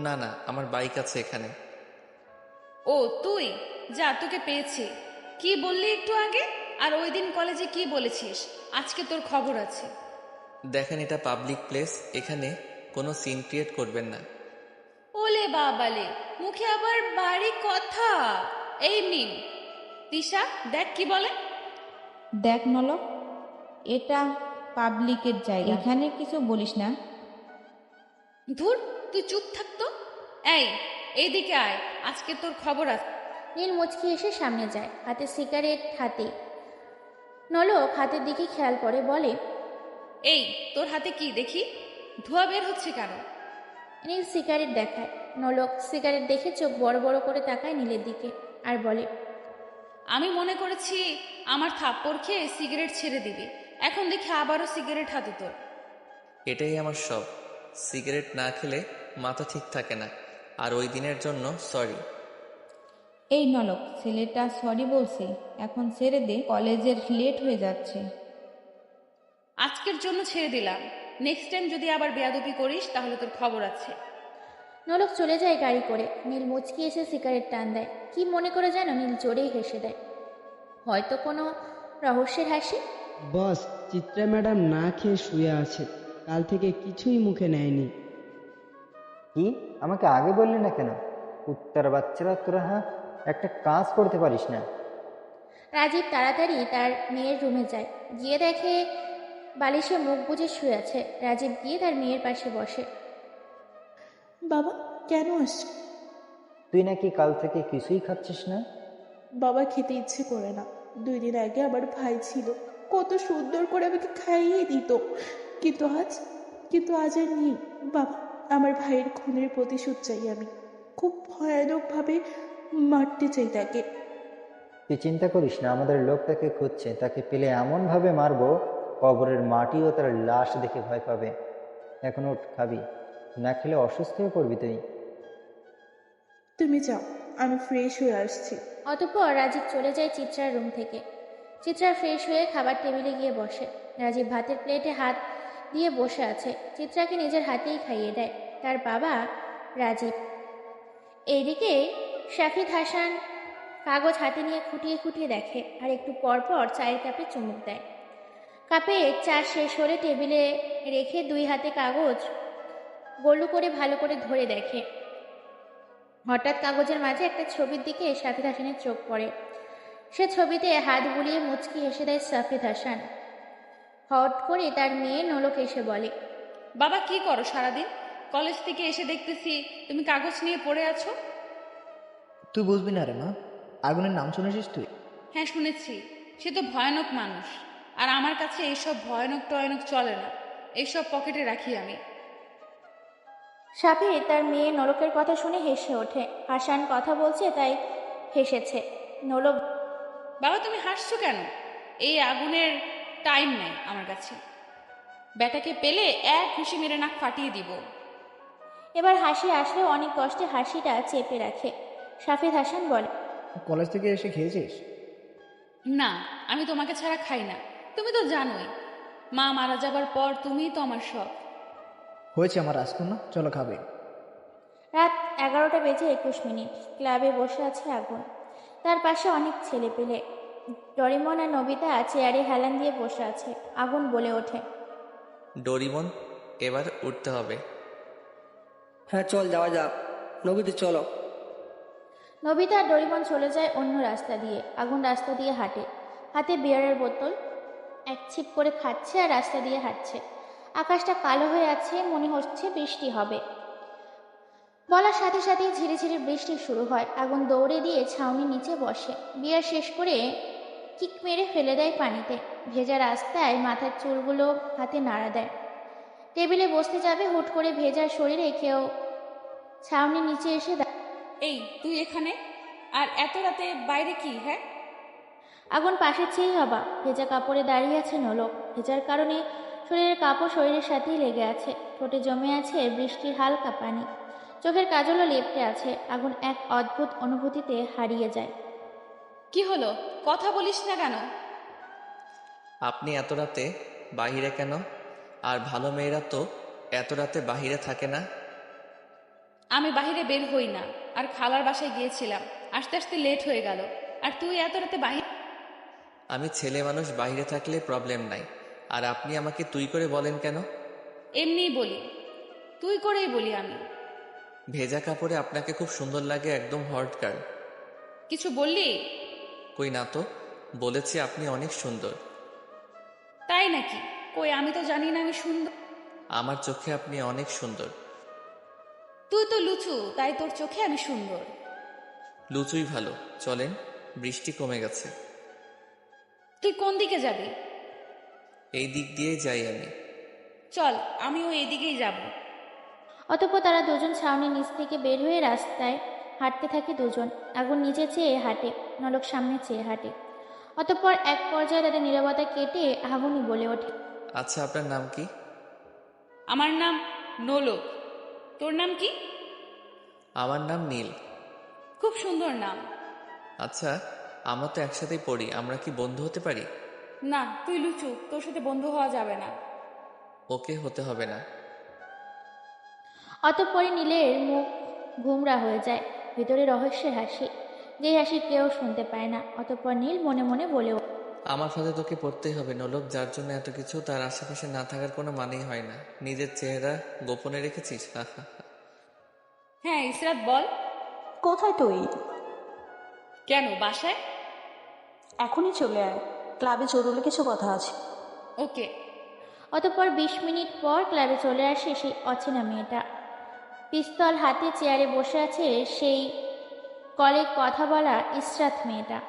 না না, আমার বাইক আছে এখানে। ও তুই যা, তোকে পেয়েছি। কি বললি একটু আগে? আর ওই দিন কলেজে কি বলেছিস? আজকে তোর খবর আছে। দেখেন, এটা পাবলিক প্লেস, এখানে কোনো সিন ক্রিয়েট করবেন না। ওলে বাবালে, মুখে আবার বাড়ি কথা। এই নিন তিশা, দেখ কি বলে। দেখ নলক, এটা পাবলিকের জায়গা, এখানে কিছু বলিস না। ধুর, তুই চুপ থাকতো। এইদিকে আয়, আজকে তোর খবর আছে। নীল মুচকি এসে সামনে যায়, হাতে সিগারেট হাতে। নলক হাতের দিকে খেয়াল করে বলে, এই তোর হাতে কি দেখি? ধোঁয়া বের হচ্ছে কেন? নীল সিগারেট দেখায়। নলক সিগারেট দেখে চোখ বড় বড় করে তাকায় নীলের দিকে, আর বলে, আমি মনে করেছি আমার থাপ্পড় খেয়ে সিগারেট ছেড়ে দিবি, এখন দেখি আবারও সিগারেট হাতে তোর। এটাই আমার সব। সিগারেট না খেলে মাথা ঠিক থাকে না। আর ওই দিনের জন্য সরি। এই নলক, ছেলেটা সরি বলছে, এখন ছেড়ে দে, কলেজের লেট হয়ে যাচ্ছে। আজকের জন্য ছেড়ে দিলাম, নেক্সট টাইম যদি আবার বেয়াদবি করিস তাহলে তোর খবর আছে। নোলক চলে যায় গাড়ি করে। নীল মুচকি এসে সিগারেট টান দেয়। কি মনে করে যেন নীল জোরেই হেসে দেয়, হয়তো কোনো রহস্যের হাসি। বস, চিত্রা ম্যাডাম না খেয়ে শুয়ে আছে, কাল থেকে কিছুই মুখে নেয়নি। কি, আমাকে আগে বললি না কেন? কুত্তার বাচ্চারা, তোরা একটা কাজ করতে পারিস না? রাজীব তাড়াতাড়ি তার মেয়ের রুমে যায়, গিয়ে দেখে বালিশে মুখ বুজে শুয়ে আছে। রাজীব গিয়ে তার মেয়ের পাশে বসে। বাবা কেন আসছো? তুই নাকি কাল থেকে কিছুই খাচ্ছিস না? বাবা খেতে ইচ্ছে করে না। 2 দিন আগে আমার ভাই ছিল, কত সুন্দর করে আমাকে খাইয়ে দিত, কিন্তু আজ আর নেই। বাবা, আমার ভাইয়ের খুনের প্রতিশোধ চাই আমি, খুব ভয়ানকভাবে মারতে চাই তাকে। তুই চিন্তা করিস না, আমাদের লোক তাকে খুঁজছে, তাকে পেলে এমনভাবে মারবো কবরের মাটিও তার লাশ দেখে ভয় পাবে। এখন ওঠ, খাবি না, খেলে অসুস্থ হয়ে পড়বি তুই। তুমি যাও, আমি ফ্রেশ হয়ে আসছি। অতঃপর রাজীব চলে যায় চিত্রার রুম থেকে। চিত্রা ফ্রেশ হয়ে খাবার টেবিলে গিয়ে বসে। রাজীব ভাতের প্লেটে হাত দিয়ে বসে আছে। চিত্রাকে নিজের হাতেই খাইয়ে দেয় তার বাবা রাজীব। এইদিকে শাফিদ হাসান কাগজ হাতে নিয়ে খুঁটিয়ে খুঁটিয়ে দেখে, আর একটু পর পর চায়ের কাপে চুমুক দেয়। কাপে চা শেষ হলে টেবিলে রেখে 2 হাতে কাগজ গোলু করে ভালো করে ধরে দেখে। হঠাৎ কাগজের মাঝে একটা ছবির দিকে শাফিদ হাসানের চোখ পড়ে। সে ছবিতে হাত বুলিয়ে মুচকি হেসে দেয় শাফিদ হাসান। হট করে তার মেয়ে নোলক এসে বলে, বাবা কি করো সারাদিন? কলেজ থেকে এসে দেখতেছি তুমি কাগজ নিয়ে পড়ে আছো। তুই বুঝবি না রে মা, আগুনের নাম শুনেছিস তুই? হ্যাঁ শুনেছি, সে তো ভয়ানক মানুষ, আর আমার কাছে এইসব ভয়ানক টয়ানক চলে না, এইসব পকেটে রাখি আমি। শাফিদ তার মেয়ে নোলকের কথা শুনে হেসে ওঠে। হাসান কথা বলছে তাই হেসেছে। নোলক, বাবা তুমি হাসছো কেন? এই আগুনের টাইম নেই আমার কাছে, ব্যাটাকে পেলে এক ঘুষি মেরে নাক ফাটিয়ে দিব। এবার হাসি আসলেও অনেক কষ্টে হাসিটা চেপে রাখে। শাফিদ হাসান বলে, কলেজ থেকে এসে খেয়েছিস? না, আমি তোমাকে ছাড়া খাই না, তুমি তো জানোই। মা মারা যাবার পর তুমিই তো আমার সব। হয়েছে আমার রাজকন্যা, চলো খাবে। রাত 11:21। ক্লাবে বসে আছে আগুন। তার পাশে অনেক ছেলে পেলে। ডরিমন আর নবিতা চেয়ারে হেলান দিয়ে বসে আছে। আগুন বলে ওঠে, ডোরিমন, এবার উঠতে হবে। হ্যাঁ চল, যাওয়া যাক। নবীতে চলো। নবিতা আর ডরিমন চলে যায় অন্য রাস্তা দিয়ে। আগুন রাস্তা দিয়ে হাঁটে, হাতে বিয়ারের বোতল এক ছিপ করে খাচ্ছে আর রাস্তা দিয়ে হাঁটছে। আকাশটা কালো হয়ে আছে, মনে হচ্ছে বৃষ্টি হবে। বলার সাথে সাথেই ঝিরে ঝিরে বৃষ্টি শুরু হয়। আগুন দৌড়ে দিয়ে ছাউনির নিচে বসে। বিয়ার শেষ করে কিক মেরে ফেলে দেয় পানিতে। ভেজা রাস্তায় মাথার চুলগুলো হাতে নাড়া দেয়। টেবিলে বসতে যাবে, হুট করে ভেজা শরীরে কেউ ছাউনির নিচে এসে এই তুই এখানে, আর এত রাতে বাইরে কি? হ্যাঁ, আগুন পাশে চেয়েই হবা। ভেজা কাপড়ে দাঁড়িয়ে আছে নোলক। ভেজার কারণে শরীরের কাপড় শরীরের সাথেই লেগে আছে। ঠোঁটে জমে আছে বৃষ্টির হালকা পানি। চোখের কাজলও লেপটে আছে। আগুন এক অদ্ভুত অনুভূতিতে হারিয়ে যায়। কি হলো, কথা বলিস না কেন? আপনি এত রাতে বাহিরে কেন? আর ভালো মেয়েরা তো এত রাতে বাহিরে থাকে না। আমি বাহিরে বের হই না, আর খালার বাসায় গিয়েছিলাম, আসতে আসতে লেট হয়ে গেল। আর তুই এত রাতে বাহিরে? আমি ছেলে মানুষ, বাহিরে থাকলে প্রবলেম নাই। আর আপনি আমাকে তুই করে বলেন কেন? এমনিই বলি, তুই করেই বলি আমি। ভেজা কাপড়ে আপনাকে খুব সুন্দর লাগে, একদম হট গার্ল। কিছু বললি? কই না তো, বলেছি আপনি অনেক সুন্দর। তাই নাকি? কই, আমি তো জানি না আমি সুন্দর। আমার চোখে আপনি অনেক সুন্দর। তুই তো লুচু, তাই তোর চোখে আমি সুন্দর। লুচুই ভালো। চলেন, বৃষ্টি কমে গেছে। তুই কোন দিকে যাবি? এই দিক দিয়ে যাই আমি। চল, আমিও এই দিকেই যাব। অতঃপর তারা দুজন ছাউনির নিচ থেকে বের হয়ে রাস্তায় হাঁটতে থাকে দুজন। আগুন নিচে চেয়ে হাঁটে, নলক সামনে চেয়ে হাঁটে। অতঃপর এক পর্যায়ে তাদের নীরবতা কেটে আগুনই বলে ওঠে, আচ্ছা, আপনার নাম কি? আমার নাম নোলক। তোর নাম কি? আমার নাম নীল। খুব সুন্দর নাম। আচ্ছা, আমরা তো একসাথেই পড়ি, আমরা কি বন্ধু হতে পারি? না তুই লুচু, তোর সাথে বন্ধু হওয়া যাবে না। ওকে হতে হবে না। অতঃপরে নীলের মুখ ঘুমরা হয়ে যায়, ভিতরে রহস্যের হাসি, যে হাসি কেউ শুনতে পায় না। অতঃপর নীল মনে মনে বলে আমার সাথে তোকে পড়তেই হবে নোলক, যার জন্য এত কিছু তার আশেপাশে না থাকার কোনো মানেই হয় না। নিজের চেহারা গোপনে রেখেছিস। হা হা হা। হ্যাঁ ইসরাত বল। কোথায় তুই? কেন বাসায়? এখনই চলে আয়, ক্লাবে জরুরি কিছু কথা আছে। ওকে। অতঃপর 20 মিনিট পর ক্লাবে চলে আসে সেই অচেনা মেয়েটা। পিস্তল হাতে চেয়ারে বসে আছে সেই কলে কথা বলা ইসরাত মেয়েটা।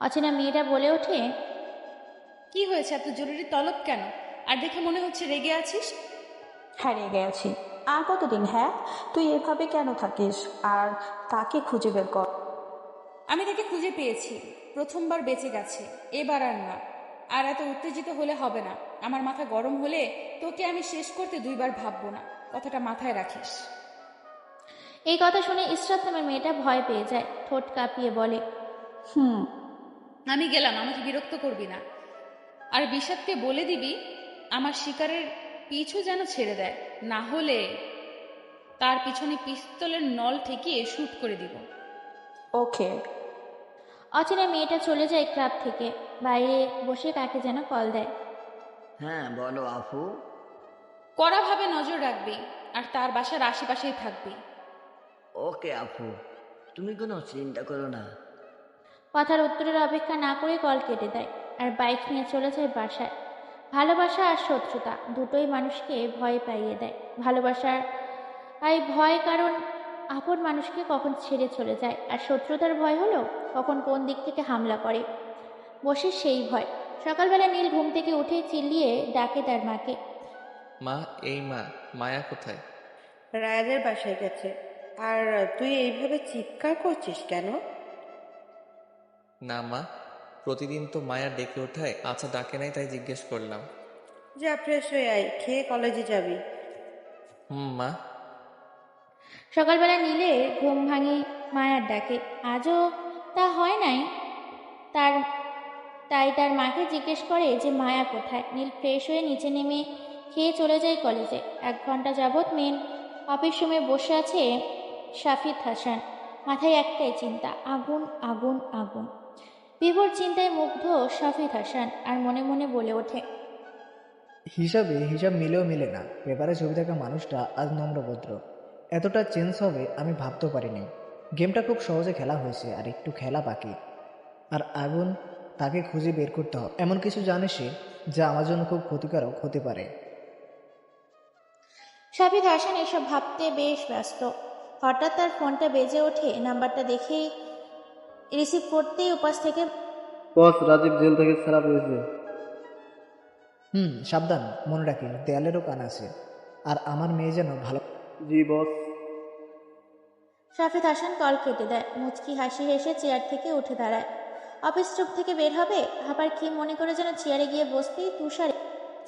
অচেনা মেয়েটা বলে ওঠে, কি হয়েছে, এত জরুরি তলব কেন? আর দেখে মনে হচ্ছে রেগে আছিস। হ্যাঁ রেগে আছি। আর কতদিন? হ্যাঁ তুই এভাবে কেন থাকিস? আর তাকে খুঁজে বের কর। আমি তাকে খুঁজে পেয়েছি, প্রথমবার বেঁচে গেছে, এবার আর না। আর এত উত্তেজিত হলে হবে না। আমার মাথা গরম হলে তোকে আমি শেষ করতে 2 বার ভাববো না, কথাটা মাথায় রাখিস। এই কথা শুনে ইসরাত নামের মেয়েটা ভয় পেয়ে যায়, ঠোঁট কাঁপিয়ে বলে, আমি গেলাম, আমাকে বিরক্ত করবি না। আর বিষাদকে বলে দিবি আমার শিকারের পিছু যেন ছেড়ে দেয়, না হলে তার পিছনে পিস্তলের নল ঠেকিয়ে শুট করে দিব। ওকে। অচেনা মেয়েটা চলে যায় ক্লাব থেকে, বাইরে বসে কাকে যেন কল দেয়। হ্যাঁ বলো আফু। কড়াভাবে নজর রাখবি আর তার বাসার আশেপাশেই থাকবি। ওকে আফু, তুমি কোনো চিন্তা করো না। কথার উত্তরের অপেক্ষা না করে কল কেটে দেয় আর বাইক নিয়ে চলে যায় বাসায়। ভালোবাসা আর শত্রুতা দুটোই মানুষকে ভয় পাইয়ে দেয়। ভালোবাসার ভয় কারণ আপন মানুষকে কখন ছেড়ে চলে যায়, আর শত্রুতার ভয় হলো কখন কোন দিক থেকে হামলা করে বসে সেই ভয়। সকালবেলা নীল ঘুম থেকে উঠে চিল্লিয়ে ডাকে তার মাকে। মা, এই মা, মায়া কোথায়? রায়াদের বাসায় গেছে। আর তুই এইভাবে চিৎকার করছিস কেন? না মা, প্রতিদিন তো মায়া ডেকে ওঠায়, আচ্ছা ডাকে নাই তাই জিজ্ঞেস করলাম। যা ফ্রেশ হয়ে আয়, খেয়ে কলেজে যাবি। মা। সকালবেলা নীলে ঘুম ভাঙি মায়ার ডাকে। আজও তা হয় নাই তাই তার মাকে জিজ্ঞেস করে যে মায়া কোথায়। নীল ফ্রেশ হয়ে নিচে নেমে খেয়ে চলে যায় কলেজে। 1 ঘন্টা যাবৎ মেন অফিস রুমে বসে আছে শাফিদ হাসান। মাথায় একটাই চিন্তা, আগুন আগুন আগুন। বিভোর চিন্তায় মুগ্ধ শাফিদ হাসান আর মনে মনে বলে ওঠে, হিসাব মিলেও মিলে না। পেপারে ছবি থাকা মানুষটা আজ নম্রভদ্র। এতটা চেঞ্জ হবে আমি ভাবতেও পারিনি। গেমটা খুব সহজে খেলা হয়েছে, আর একটু খেলা বাকি। আর আগুন, তাকে খুঁজে বের করতে হবে। এমন কিছু জানে সে যা আমার জন্য খুব ক্ষতিকারক হতে পারে। শাফিদ হাসান এসব ভাবতে বেশ ব্যস্ত। হঠাৎ তার ফোনটা বেজে ওঠে। নাম্বারটা দেখেই রিসিভ করতেই উপাস থেকে, বস, রাজীব জেল থেকে ছাড়া পেয়েছে। সাবধান, মনে রাখিস দেয়ালেরও কান আছে। আর আমার মেয়ে যেন ভালো। জি বস। শাফিদ হাসান কল কেটে দেয়। মুচকি হাসি হেসে চেয়ার থেকে উঠে দাঁড়ায়। অফিস রুম থেকে বের হবে, আবার কি মনে করে যেন চেয়ারে গিয়ে বসতেই তুষার,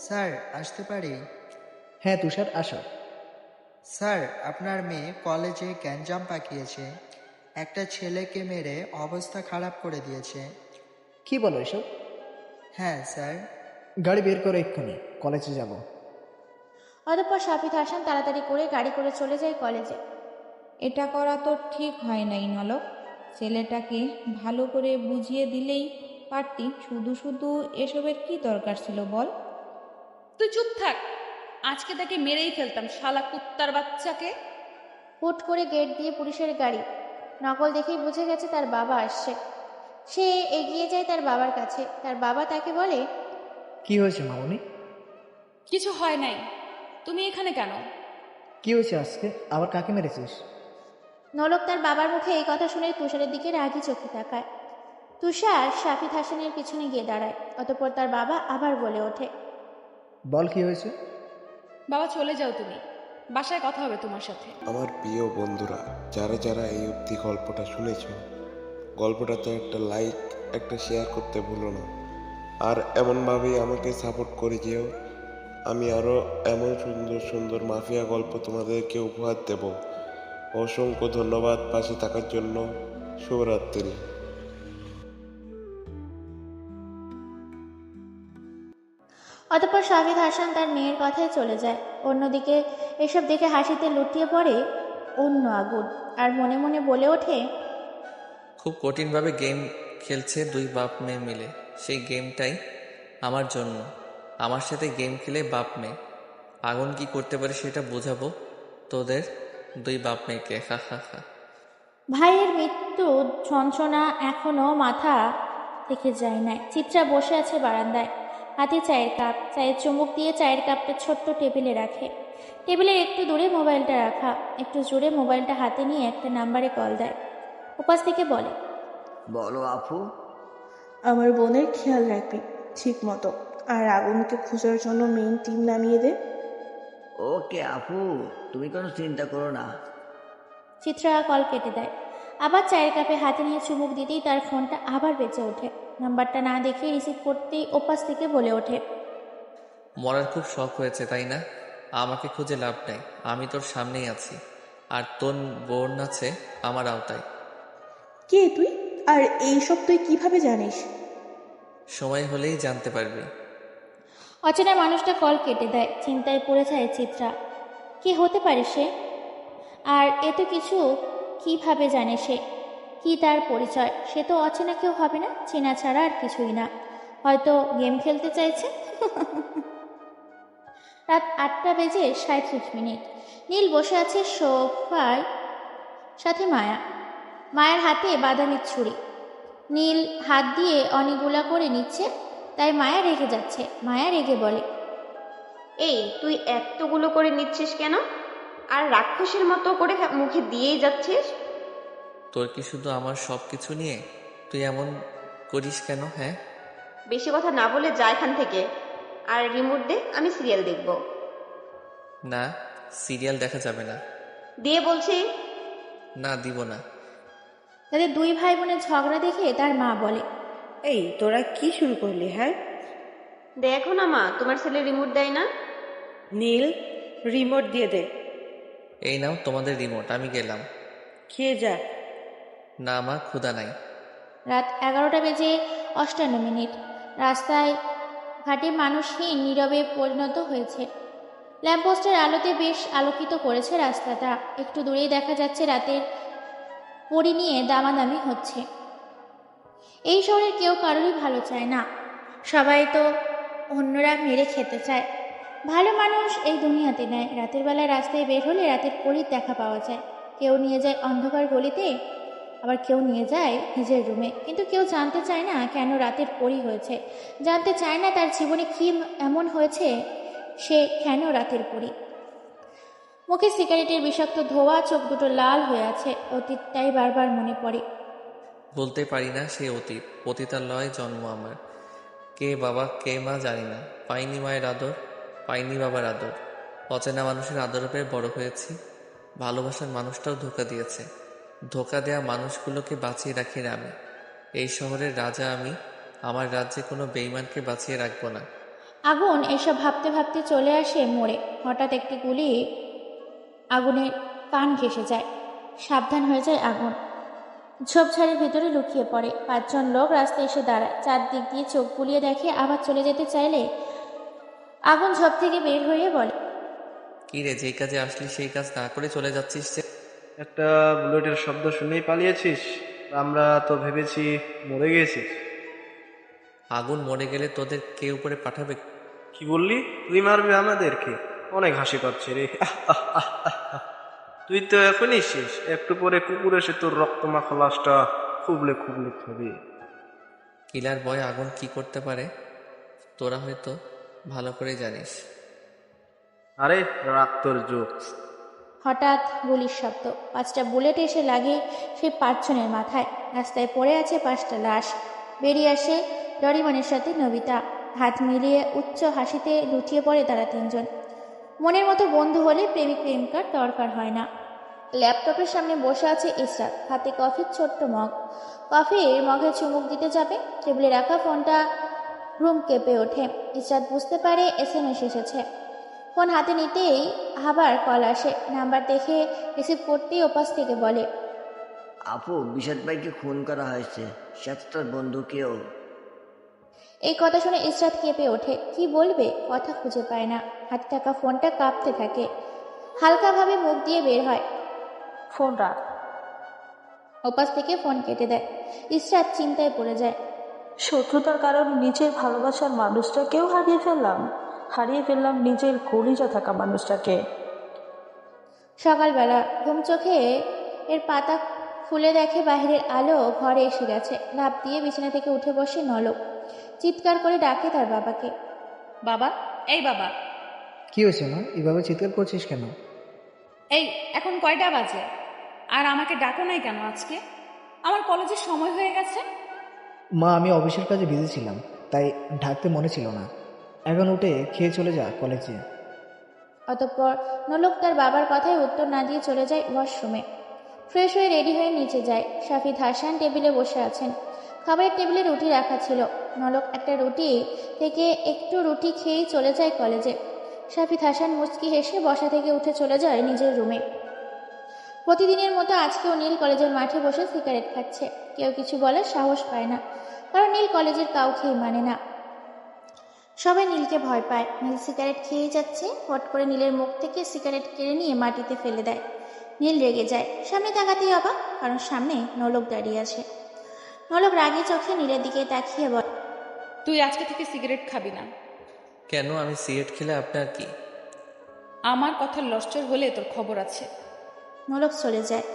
স্যার আসতে পারি? হ্যাঁ তুষার, আসো। স্যার, আপনার মেয়ে কলেজে গ্যাঞ্জাম পাকিয়েছে। একটা ছেলেকে মেরে অবস্থা খারাপ করে দিয়েছে। কি বলো এসব? হ্যাঁ স্যার। গাড়ি বের করো, এক্ষুনি কলেজে যাব। অতঃপর শাফিদ হাসান তাড়াতাড়ি করে গাড়ি করে চলে যায় কলেজে। এটা করা তো ঠিক হয় নাই নলক। ছেলেটাকে ভালো করে বুঝিয়ে দিলেই পারতি। শুধু শুধু এসবের কি দরকার ছিল বল? তুই চুপ থাক, আজকে তাকে মেরেই ফেলতাম, শালা কুত্তার বাচ্চাকে। হুট করে গেট দিয়ে পুলিশের গাড়ি। নকল দেখেই বুঝে গেছে তার বাবা আসছে। সে এগিয়ে যায় তার বাবার কাছে। তার বাবা তাকে বলে, কি হয়েছে মামনি? কিছু হয় নাই, তুমি এখানে কেন? কি হয়েছে আজকে? আবার কাকে মেরেছিস? নলক তার বাবার মুখে এই কথা শুনে তুষারের দিকে রাগি চোখে তাকায়। তুষার শাফিদ হাসানের পিছনে গিয়ে দাঁড়ায়। অতঃপর তার বাবা আবার বলে ওঠে, বল কি হয়েছে? বাবা চলে যাও তুমি, বাসায় কথা হবে তোমার সাথে। আমার প্রিয় বন্ধুরা, যারা যারা এই অবধি গল্পটা শুনেছ, গল্পটাতে একটা লাইক, একটা শেয়ার করতে ভুলো না। আর এমনভাবেই আমাকে সাপোর্ট করে যেও। আমি আরও এমন সুন্দর সুন্দর মাফিয়া গল্প তোমাদেরকে উপহার দেব। অসংখ্য ধন্যবাদ পাশে থাকার জন্য। শুভরাত্রি। অতঃপর শাহিদ হাসান তার মেয়ের কথায় চলে যায়। অন্যদিকে এসব দেখে হাসিতে লুটিয়ে পড়ে অন্য আগুন, আর মনে মনে বলে ওঠে, খুব কঠিনভাবে গেম খেলছে দুই বাপ মেয়ে মিলে। সেই গেমটাই আমার জন্য। আমার সাথে গেম খেলে বাপ মেয়ে। আগুন কি করতে পারে সেটা বোঝাবো তোদের দুই বাপ মেয়েকে। হা হা হা। ভাইয়ের মৃত্যু যন্ত্রণা এখনো মাথা থেকে যায় না। চিত্রা বসে আছে বারান্দায়, হাতে চায়ের কাপ। চায়ের চুমুক দিয়ে চায়ের কাপটা ছোট্ট টেবিলে রাখে। টেবিলের একটু দূরে মোবাইলটা রাখা। একটু জোরে মোবাইলটা হাতে নিয়ে একটা নাম্বারে কল দেয়। উপাস থেকে বলে, বলো আপু। আমার বোনের খেয়াল রাখবি ঠিক মতো, আর আগুনকে খোঁজার জন্য মেইন টিম নামিয়ে দে। ওকে আপু, তুমি কোনো চিন্তা করো না। চিত্রা কল কেটে দেয়। আবার চায়ের কাপে হাতে নিয়ে চুমুক দিতেই তার ফোনটা আবার বেঁচে ওঠে। নাম্বারটা না দেখে রিসিভ করতেই উপাস থেকে বলে ওঠে, মরার খুব শখ হয়েছে তাই না? আমাকে খুঁজে লাভ নেই, আমি তোর সামনেই আছি। আর তোর বোন আছে আমার আওতায়। কে তুই, আর এইসব তুই কিভাবে জানিস? সময় হলেই জানতে পারবি। অচেনা মানুষটা কল কেটে দেয়। চিন্তায় পড়ে যায় চিত্রা। কে হতে পারে সে? আর এত কিছু কিভাবে জানে সে? কি তার পরিচয়? সে তো অচেনা কেউ হবে না, চেনা ছাড়া আর কিছুই না। হয়তো গেম খেলতে চাইছে। রাত 8:37। নীল বসে আছে সোফায়, সাথে মায়া। মায়ের হাতে বাদামির ছুরি। নীল হাত দিয়ে অনেকগুলা করে নিচ্ছে, তাই মায়া রেগে যাচ্ছে। মায়া রেগে বলে, এই তুই এতগুলো করে নিচ্ছিস কেন? আর রাক্ষসের মতো করে মুখে দিয়েই যাচ্ছিস। তোর কি শুধু আমার সব কিছু নিয়ে? তুই এমন করিস কেন? হ্যাঁ, বেশি কথা না বলে যা এখান থেকে, আর রিমোট দে, আমি সিরিয়াল দেখব। না, সিরিয়াল দেখা যাবে না। দিয়ে বলছি। না, দিব না। তাদের দুই ভাই বোনের ঝগড়া দেখে তার মা বলে, এই তোরা কি শুরু করলি? হ্যাঁ, দেখো না মা, তোমার ছেলে রিমোট দেয় না। নীল, রিমোট দিয়ে দে। এই নাও তোমাদের রিমোট, আমি গেলাম। খেয়ে যা। না মা, ক্ষুধা নাই। রাত 11:58। রাস্তায় ঘাটে মানুষহীন নীরবে পরিণত হয়েছে। ল্যাম্পপোস্টের আলোতে বেশ আলোকিত করেছে রাস্তাটা। একটু দূরেই দেখা যাচ্ছে রাতের পরি নিয়ে দামাদামি হচ্ছে। এই শহরের কেউ কারোরই ভালো চায় না, সবাই তো অন্যরা মেরে খেতে চায়। ভালো মানুষ এই দুনিয়াতে নেয়। রাতের বেলায় রাস্তায় বের হলে রাতের পরীর দেখা পাওয়া যায়। কেউ নিয়ে যায় অন্ধকার গলিতে, আবার কেউ নিয়ে যায় নিজের রুমে। কিন্তু কেউ জানতে চায় না কেন রাতের পরী হয়েছে, জানতে চায় না তার জীবনে কি এমন হয়েছে সে কেন রাতের পরী। মুখে সিগারেটের বিষাক্ত ধোয়া, চোখ দুটো লাল হয়ে আছে। অতীতটাই বারবার মনে পড়ে। বলতে পারি না সে অতীত। পতিতালয় জন্ম আমার। কে বাবা কে মা জানি না। পাইনি মায়ের আদর, পাইনি বাবার আদর। অচেনা মানুষের আদর পেয়ে বড় হয়েছি। ভালোবাসার মানুষটাও ধোকা দিয়েছে। ধোকা দেয়া মানুষগুলোকে বাঁচিয়ে রাখি না আমি। এই শহরের রাজা আমি। আমার রাজ্যে কোনো বেঈমানকে বাঁচিয়ে রাখবো না। আগুন এসব ভাবতে ভাবতে চলে আসে মোড়ে। হঠাৎ একটি গুলি আগুনের কান ঘেঁষে যায়। সাবধান হয়ে যায় আগুন। ঝোপঝাড়ের ভিতরে লুকিয়ে পড়ে। 5 জন লোক রাস্তায় এসে দাঁড়ায়। চারদিক দিয়ে চোখ বুলিয়ে দেখে। আবার চলে যেতে চাইলে আগুন ঝোপ থেকে বের হয়ে বলে, কি রে, যেই কাজে আসলি সেই কাজ না করে চলে যাচ্ছিস যে? একটা বুলেটের শব্দ শুনেই পালিয়েছিস? আমরা তো ভেবেছি মরে গিয়েছিস। আগুন মরে গেলে তোদের কে উপরে পাঠাবে? কি বললি? তুই মারবে আমাদেরকে? অনেক হাসি পাচ্ছে রে। তুই তো এখনই শেষ, একটু পরে কুকুর এসে তোর রক্ত মাখা লাশটা খুবলে খুবলে খাবে। কিলার বয় আগুন কি করতে পারে তোরা হয়তো ভালো করে জানিস। আরে রাগ তোর জোকস। হঠাৎ গুলির শব্দ। 5টা বুলেট এসে লাগে সেই 5 জনের মাথায়। রাস্তায় পড়ে আছে 5টা লাশ। বেরিয়ে আসে ডরিমনের সাথে নবিতা। হাত মিলিয়ে উচ্চ হাসিতে লুটিয়ে পড়ে তারা 3 জন। মনের মতো বন্ধু হলে প্রেমিক প্রেমিকার দরকার হয় না। ল্যাপটপের সামনে বসে আছে ইসরাত, হাতে কফির ছোট্ট মগ। কফির মগে চুমুক দিতে যাবে, টেবিলে রাখা ফোনটা ঘুম কেঁপে ওঠে। ইসরাত বুঝতে পারে SMS এসেছে। ফোন হাতে নিতেই আবার কল আসে। নাম্বার দেখে রিসিভ করতেই ওপাশ থেকে বলে, আপু, বিষাদ ভাইকে খুন করা হয়েছে, সাথে তার বন্ধুকেও। এই কথা শুনে ইসরাত কেঁপে ওঠে। কি বলবে, কথা খুঁজে পায় না। হাতে থাকা ফোনটা কাঁপতে থাকে, হালকাভাবে মুখ দিয়ে বের হয়, ফোন রাখ। ওপাশ থেকে ফোন কেটে দেয়। ইসরাত চিন্তায় পড়ে যায়। শত্রুতার কারণে নিজের ভালোবাসার মানুষটাকেও হারিয়ে ফেললাম নিজের কলিজা থাকা মানুষটাকে। সকালবেলা ঘুম চোখে এর পাতা খুলে দেখে বাহিরের আলো ঘরে এসে গেছে। লাফ দিয়ে বিছানা থেকে উঠে বসে নলক। চিৎকার করে ডাকে তার বাবাকে। বাবা, এই বাবা। কি হয়েছে মা, এভাবে চিৎকার করছিস কেন? এই এখন কয়টা বাজে? আর আমাকে ডাকো নাই কেন আজকে? আমার কলেজের সময় হয়ে গেছে। মা, আমি অফিসের কাজে বিজি ছিলাম, তাই ঢাকতে মনে ছিল না। এখন উঠে খেয়ে চলে যা কলেজে। অতঃপর নলক তার বাবার কথায় উত্তর না দিয়ে চলে যায় ওয়াশরুমে। ফ্রেশ হয়ে রেডি হয়ে নিচে যায়। শাফিদ হাসান টেবিলে বসে আছেন। খাবারের টেবিলে রুটি রাখা ছিল। নলক একটা রুটি থেকে একটু রুটি খেয়েই চলে যায় কলেজে। শাফিদ হাসান মুচকি হেসে বসা থেকে উঠে চলে যায় নিজের রুমে। প্রতিদিনের মতো আজকেও নীল কলেজের মাঠে বসে সিগারেট খাচ্ছে। কেউ কিছু বলার সাহস পায় না, কারণ নীল কলেজের কাউকেই মানে না। সবাই নীলকে ভয় পায়। নীল সিগারেট খেয়েই যাচ্ছে। হট করে নীলের মুখ থেকে সিগারেট কেড়ে নিয়ে মাটিতে ফেলে দেয়। নীল রেগে যায়। সামনে তাকাতেই অবাক, কারণ সামনে নলক দাঁড়িয়ে আছে। নলক রাগী চোখে নীলের দিকে তাকিয়ে বলে, তুই আজকে থেকে সিগারেট খাবি না। কেন? আমি সিগারেট খেলে আপনার কি? আমার কথার লশ্চর হলে তোর খবর আছে। নলক চলে যায়।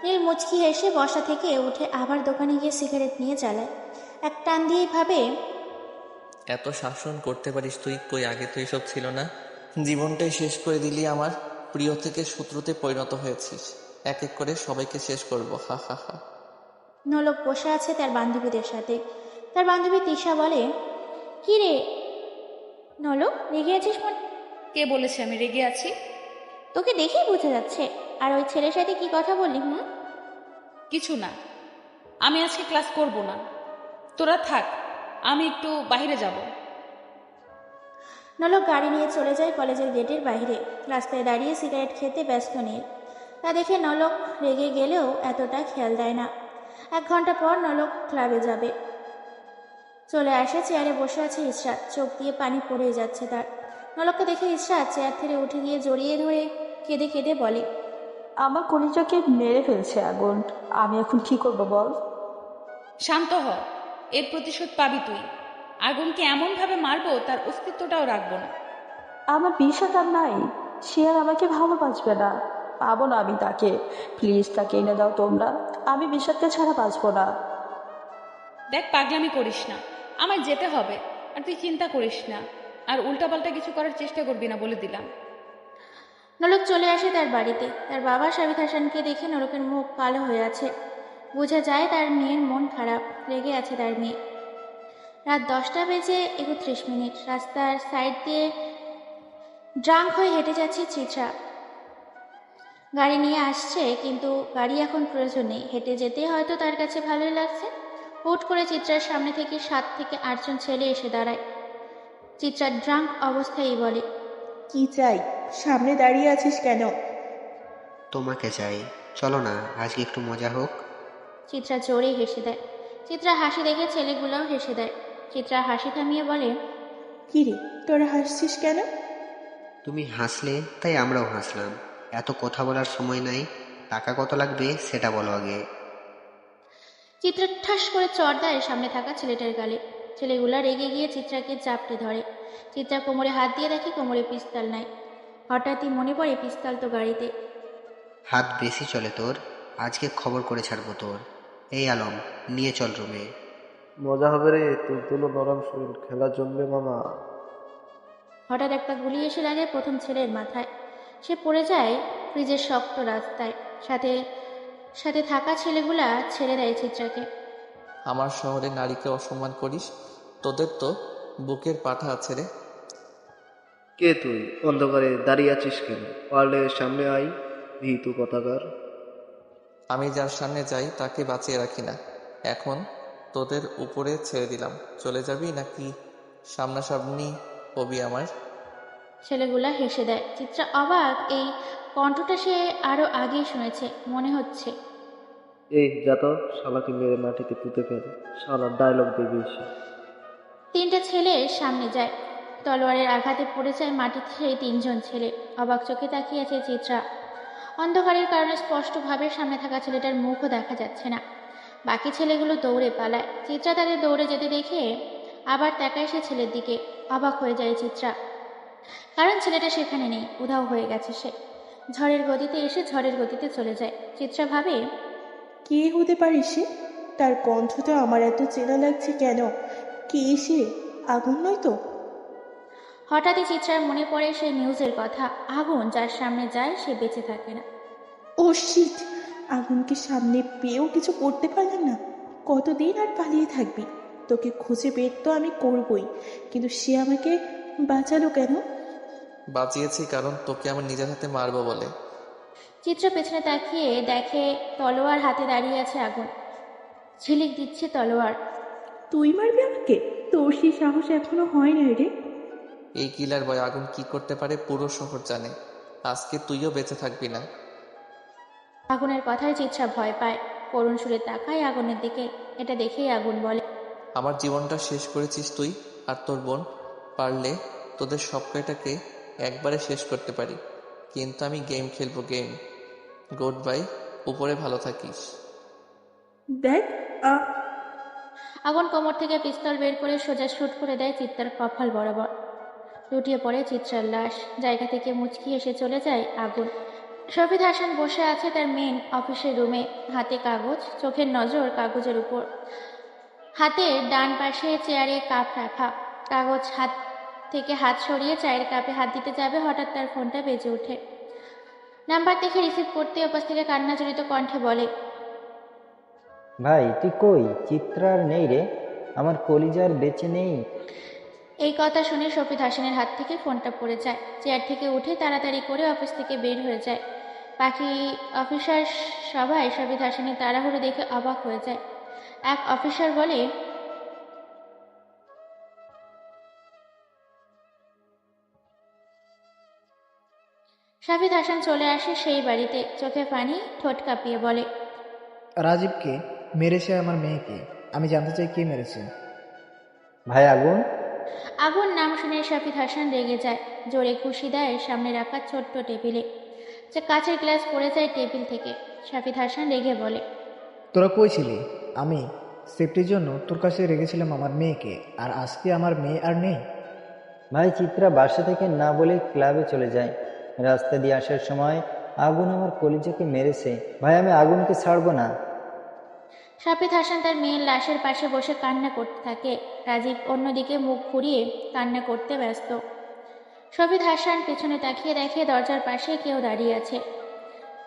নীল মুচকি হেসে বসা থেকে উঠে আবার দোকানে গিয়ে সিগারেট নিয়ে জ্বালায়। এক টান দিয়েই ভাবে, এত শাসন করতে পারিস তুই? কই আগে তো এসব ছিল না। জীবনটাই শেষ করে দিলি আমার। প্রিয় থেকে শত্রুতে পরিণত হয়েছিস। এক এক করে সবাইকে শেষ করব, হা হা হা। নলক বসে আছে তার বান্ধবীদের সাথে। তার বান্ধবী তিশা বলে, কি রে নলক, রেগে আছিস মনে? কে বলেছে আমি রেগে আছি? তোকে দেখেই বোঝা যাচ্ছে। আর ওই ছেলের সাথে কি কথা বললি? কিছু না, আমি আজকে ক্লাস করব না। তোরা থাক, আমি একটু বাইরে যাব। নলক গাড়ি নিয়ে চলে যায় কলেজের গেটের বাইরে। রাস্তায় দাঁড়িয়ে সিগারেট খেতে ব্যস্ত নীল। তা দেখে নলক রেগে গেলেও এতটা খেয়াল দেয় না। 1 ঘন্টা পর নলক ক্লাবে যাবে। চলে আসে, চেয়ারে বসে আছে ইসরাত। চোখ দিয়ে পানি পড়ে যাচ্ছে তার। নলককে দেখে ইসরাত চেয়ার থেকে উঠে গিয়ে জড়িয়ে ধরে কেঁদে কেঁদে বলে, আমার কলিজাকে মেরে ফেলছে আগুন। আমি এখন কি করব বল? শান্ত হ, এর প্রতিশোধ পাবি তুই। আগুনকে এমনভাবে মারবো তার অস্তিত্বটাও রাখবো না। আমার বিশ্বাস আর নাই, সে আর আমাকে ভালোবাসবে না। পাবো না আমি তাকে। প্লিজ তাকে এনে দাও তোমরা। আমি বিষাদকে ছাড়া বাঁচবো না। দেখ, পাগলামি করিস না, আমায় যেতে হবে। আর তুই চিন্তা করিস না, আর উল্টাপাল্টা কিছু করার চেষ্টা করবি না বলে দিলাম। নলক চলে আসে তার বাড়িতে। তার বাবা শাবিত হাসানকে দেখে নলকের মুখ কালো হয়ে আছে। বোঝা যায় তার মেয়ের মন খারাপ, রেগে আছে তার মেয়ে। রাত 10টা বেজে 31 মিনিট। রাস্তার সাইড দিয়ে ড্রাঙ্ক হয়ে হেঁটে যাচ্ছে চিত্রা। গাড়ি নিয়ে আসছে, কিন্তু গাড়ি এখন প্রয়োজন নেই। হেঁটে যেতে হয়তো তার কাছে ভালোই লাগছে। হুট করে চিত্রার সামনে থেকে 7 থেকে 8 জন ছেলে এসে দাঁড়ায়। চিত্রা ড্রাঙ্ক অবস্থায় বলে, কি চাই? সামনে দাঁড়িয়ে আছিস কেন? তোমাকে চাই, চলো না আজকে একটু মজা হোক। চিত্রা জোরে হেসে দেয়। চিত্রা হাসি দেখে ছেলেগুলোও হেসে দেয়। চিত্রা হাসি থামিয়ে বলে, কি রে, তোরা হাসছিস কেন? তুমি হাসলে তাই আমরাও হাসলাম। এত কথা বলার সময় নাই, টাকা কত লাগবে সেটা বলো আগে। চিত্রা ঠাস করে চড় দেয় সামনে থাকা ছেলেটার গালে। ছেলেগুলা রেগে গিয়ে চিত্রাকে চাপটে ধরে। চিত্রা কোমরে হাত দিয়ে দেখে কোমরে পিস্তল নাই। হঠাৎই মনে পড়ে পিস্তল তো গাড়িতে। হাত বেশি চলে তোর, আজকে খবর করে ছাড়বো তোর। এই আলম, নিয়ে চল রুমে। মজা হবে রে, তোর তুলো নরম শরীর, খেলা জমবে মামা। হঠাৎ একটা গুলি এসে লাগে প্রথম ছেলের মাথায়। সে পড়ে যায় ফ্রিজের শক্ত রাস্তায়। সাথে সাথে থাকা ছেলেগুলা ছেড়ে দেয় চিত্রাকে। আমার শহরে নারীকে অসম্মান করিস? তোদের তো বুকের পাঠা আছে রে। কে তুই? অন্ধকারে দাঁড়িয়ে আছিস কেন? পারলে সামনে আয়, ভীতু কথাকার। আমি যার সামনে যাই তাকে বাঁচিয়ে রাখি না। এখন তোদের উপরে ছেড়ে দিলাম, চলে যাবি নাকি সামনাসামনি হবি আমার? ছেলেগুলা হেসে দেয়। চিত্রা অবাক, এই কণ্ঠটা সে আরো আগেই শুনেছে মনে হচ্ছে। এই যা তো, শালাকে মেরে মাটিতে পুঁতে ফেল। শালা ডায়লগ দিয়ে বেশি। তিনটে ছেলে সামনে যায়। তলোয়ারের আঘাতে পড়ে যায় মাটিতে সেই তিনজন ছেলে। অবাক চোখে তাকিয়ে আছে চিত্রা। অন্ধকারের কারণে স্পষ্টভাবে সামনে থাকা ছেলেটার মুখও দেখা যাচ্ছে না। বাকি ছেলেগুলো দৌড়ে পালায়। চিত্রা তাদের দৌড়ে যেতে দেখে আবার তাকায় সে ছেলের দিকে। অবাক হয়ে যায় চিত্রা, কারণ ছেলেটা সেখানে নেই, উধাও হয়ে গেছে সে। ঝড়ের গতিতে এসে ঝড়ের গতিতে চলে যায়। চিত্রা ভাবে, কে হতে পারে সে? তার কণ্ঠটা আমার এত চেনা লাগছে কেন? কে সে? আগুন নয় তো? হঠাৎই চিত্রার মনে পড়ে সেই নিউজের কথা। আগুন যার সামনে যায় সে বেঁচে থাকে না। ও শিট! আগুনকে সামনে পেয়েও কিছু করতে পারলাম না। কতদিন আর পালিয়ে থাকবি? তোকে খুঁজে বের তো আমি করবই, কিন্তু সে আমাকে বাঁচালো কেন? বাঁচিয়েছি কারণ তোকে আমার নিজের হাতে মারবো বলে। চিত্রা পেছনে তাকিয়ে দেখে তলোয়ার হাতে দাঁড়িয়ে আছে আগুন। ঝিলিক দিচ্ছে তলোয়ার। তুই মারবি আমাকে? তোর সেই সাহস এখনো হয় নাই রে। এই কিলার বয় আগুন কি করতে পারে পুরো শহর জানে। আজকে তুইও বেঁচে থাকবি না। আগুনের কথায় চিত্রা ভয় পায়। করুণ সুরে তাকায় আগুনের দিকে। এটা দেখেই আগুন বলে, আমার জীবনটা শেষ করেছিস তুই আর তোর বোন। পারলে তোদের সব কয়টাকে একবারে শেষ করতে পারি, কিন্তু আমি গেম খেলবো, গেম। গুড বাই, উপরে ভালো থাকিস। দেখ আগুন কোমর থেকে পিস্তল বের করে সোজা শুট করে দেয় চিত্রার কপাল বরাবর। লুটিয়ে পড়ে চিত্রার লাশ। জায়গা থেকে মুচকি এসে চলে যায় আগুন। শফিদ হাসান বসে আছে তার মেন অফিসের রুমে। হাতে কাগজ, চোখের নজর কাগজের উপর। হাতের ডান পাশে চেয়ারে কাপ রাখা। কাগজ হাত থেকে হাত সরিয়ে চায়ের কাপে হাত দিতে যাবে, হঠাৎ তার ফোনটা বেজে ওঠে। নাম্বার দেখে রিসিভ করতে ওপাশ থেকে কান্নাজড়িত কণ্ঠে বলে, ভাই তুই কই? চিত্রার নেই রে, আমার কলিজার বেঁচে নেই। এই কথা শুনে শফিদ হাসানের হাত থেকে ফোনটা পড়ে যায়। চেয়ার থেকে উঠে তাড়াতাড়ি করে অফিস থেকে বের হয়ে যায়। বাকি অফিসার সবাই শফিদ হাসানের তাড়াহুড়ো দেখে অবাক হয়ে যায়। এক অফিসার বলে, শফিদ হাসান চলে আসে সেই বাড়িতে। চোখে পানি, ঠোঁট কাঁপিয়ে বলে, রাজীবকে মেরেছে আমার মেয়েকে। আমি জানতে চাই কে মেরেছে। ভাই আগুন। আগুন নাম শুনে শফিদ হাসান রেগে যায়। জোরে খুশি দেয় সামনে রাখা ছোট্ট টেবিলে। যে কাঁচের গ্লাস পড়ে যায় টেবিল থেকে। শফিদ হাসান রেগে বলে, তোরা কই ছিলি? আমি সেফটির জন্য তোর কাছে রেখেছিলাম আমার মেয়েকে, আর আজকে আমার মেয়ে আর নেই। ভাই চিত্রা বাসা থেকে না বলে ক্লাবে চলে যায়। রাস্তা দিয়ে আসার সময় আগুন আমার কলিজাকে মেরেছে। ভাই আমি আগুনকে ছাড়বো না। শফিদ হাসান তার মেয়ের লাশের পাশে বসে কান্না করতে থাকে। রাজীব অন্যদিকে মুখ ঘুরিয়ে কান্না করতে ব্যস্ত। শফিদ হাসান পেছনে তাকিয়ে দেখে দরজার পাশে কেউ দাঁড়িয়ে আছে।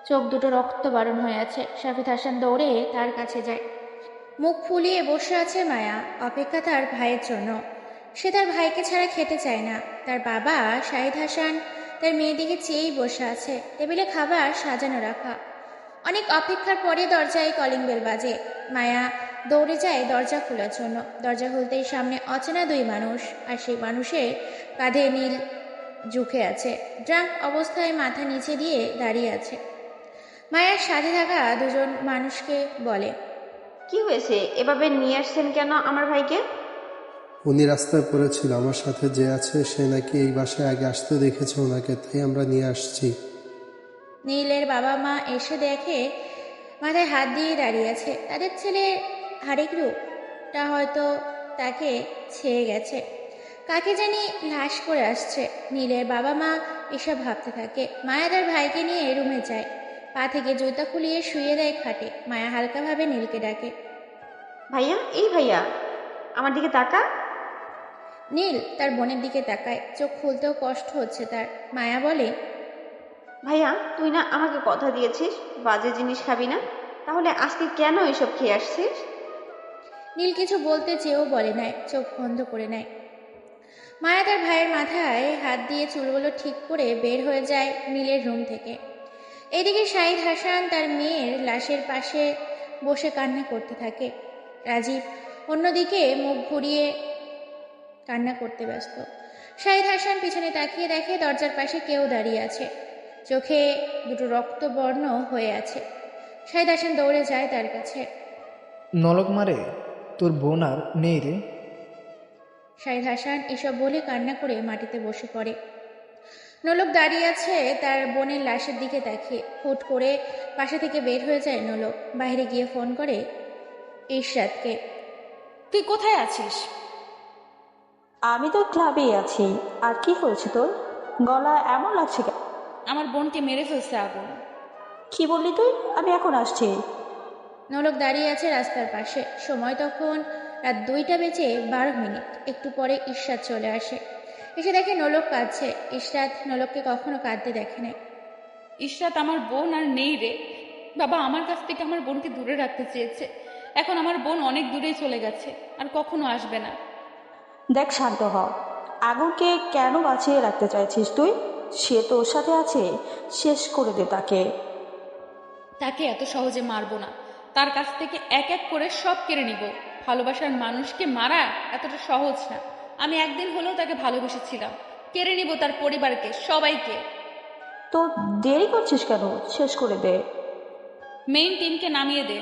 চোখ দুটো রক্ত বারণ হয়ে আছে। শফিদ হাসান দৌড়ে তার কাছে যায়। মুখ ফুলিয়ে বসে আছে মায়া, অপেক্ষা তার ভাইয়ের জন্য। সে তার ভাইকে ছাড়া খেতে চায় না। তার বাবা শাহিদ হাসান তার মেয়ের দিকে চেয়েই বসে আছে। টেবিলে খাবার সাজানো রাখা। অনেক অপেক্ষার পরে দরজায় কলিং বেল বাজে। মায়া দৌড়ে যায় দরজা খোলার জন্য। দরজা খুলতেই সামনে অচেনা দুই মানুষ, আর সেই মানুষের কাঁধে নীল ঝুঁকে আছে। ড্রাঙ্ক অবস্থায় মাথা নিচে দিয়ে দাঁড়িয়ে আছে। মায়ের সাথে থাকা দুজন মানুষকে বলে, কি হয়েছে? এভাবে নিয়ে আসছেন কেন আমার ভাইকে? উনি রাস্তায় পড়েছিল, আমার সাথে যে আছে সে নাকি এই বাসায় আগে আসতে দেখেছে ওনাকে, তাই আমরা নিয়ে আসছি। নীলের বাবা মা এসে দেখে মাথায় হাত দিয়ে দাঁড়িয়ে আছে। তাদের ছেলে হারেক রূপটা হয়তো তাকে ছেয়ে গেছে। কাকে জানি লাশ করে আসছে। নীলের বাবা মা এসব ভাবতে থাকে। মায়া তার ভাইকে নিয়ে রুমে যায়। পা থেকে জুতা খুলিয়ে শুয়ে দেয় খাটে। মায়া হালকাভাবে নীলকে ডাকে, ভাইয়া, এই ভাইয়া, আমার দিকে তাকা। নীল তার বোনের দিকে তাকায়। চোখ খুলতেও কষ্ট হচ্ছে তার। মায়া বলে, ভাইয়া, তুই না আমাকে কথা দিয়েছিস বাজে জিনিস খাবি না, তাহলে আজকে কেন এসব খেয়ে আসছিস? নীল কিছু বলতে চেয়েও বলে নাই, চোখ বন্ধ করে নেয়। মায়া তার ভাইয়ের মাথায় হাত দিয়ে চুলগুলো ঠিক করে বের হয়ে যায় নীলের রুম থেকে। এদিকে শাহিদ হাসান তার মেয়ের লাশের পাশে বসে কান্না করতে থাকে। রাজীব অন্যদিকে মুখ ঘুরিয়ে কান্না করতে ব্যস্ত। শাহিদ হাসান পিছনে তাকিয়ে দেখে দরজার পাশে কেউ দাঁড়িয়ে আছে। চোখে দুটো রক্তবর্ণ হয়ে আছে। শাহিদ হাসান দৌড়ে যায় তার কাছে। নলক মারে তোর বোন আর নেই রে। শাহিদ হাসান এসব বলে কান্না করে মাটিতে বসে পড়ে। নোলক দাঁড়িয়ে আছে তার বোনের লাশের দিকে তাকিয়ে। হুট করে পাশে থেকে বের হয়ে যায় নোলক। বাইরে গিয়ে ফোন করে ইশরাতকে। তুই কোথায় আছিস? আমি তো ক্লাবেই আছি। আর কি হয়েছে তোর? গলা এমন লাগছে কেন? আমার বোনকে মেরে ফেলছে আগুন। কি বললি তুই? আমি এখন আসছি। নোলক দাঁড়িয়ে আছে রাস্তার পাশে। সময় তখন রাত 2:12। একটু পরে ইশরাত চলে আসে। এসে দেখে নোলক কাঁদছে। ইশরাত নোলককে কখনো কাঁদতে দেখে নাই। ইশরাত আমার বোন আর নেই রে বাবা। আমার কাছ থেকে আমার বোনকে দূরে রাখতে চেয়েছে। এখন আমার বোন অনেক দূরেই চলে গেছে, আর কখনো আসবে না। দেখ, শান্ত হ। আগুনকে কেন বাঁচিয়ে রাখতে চাইছিস তুই? সে তোর সাথে আছে, শেষ করে দে তাকে। তাকে এত সহজে মারবো না। তার কাছ থেকে এক এক করে সব কেড়ে নিব। ভালোবাসার মানুষকে মারা এতটা সহজ না। আমি একদিন হলেও তাকে ভালোবেসেছিলাম। কেড়ে নিব তার পরিবারকে, সবাইকে। তো দেরি করছিস কেন? শেষ করে দে। মেইন টিমকে নামিয়ে দে।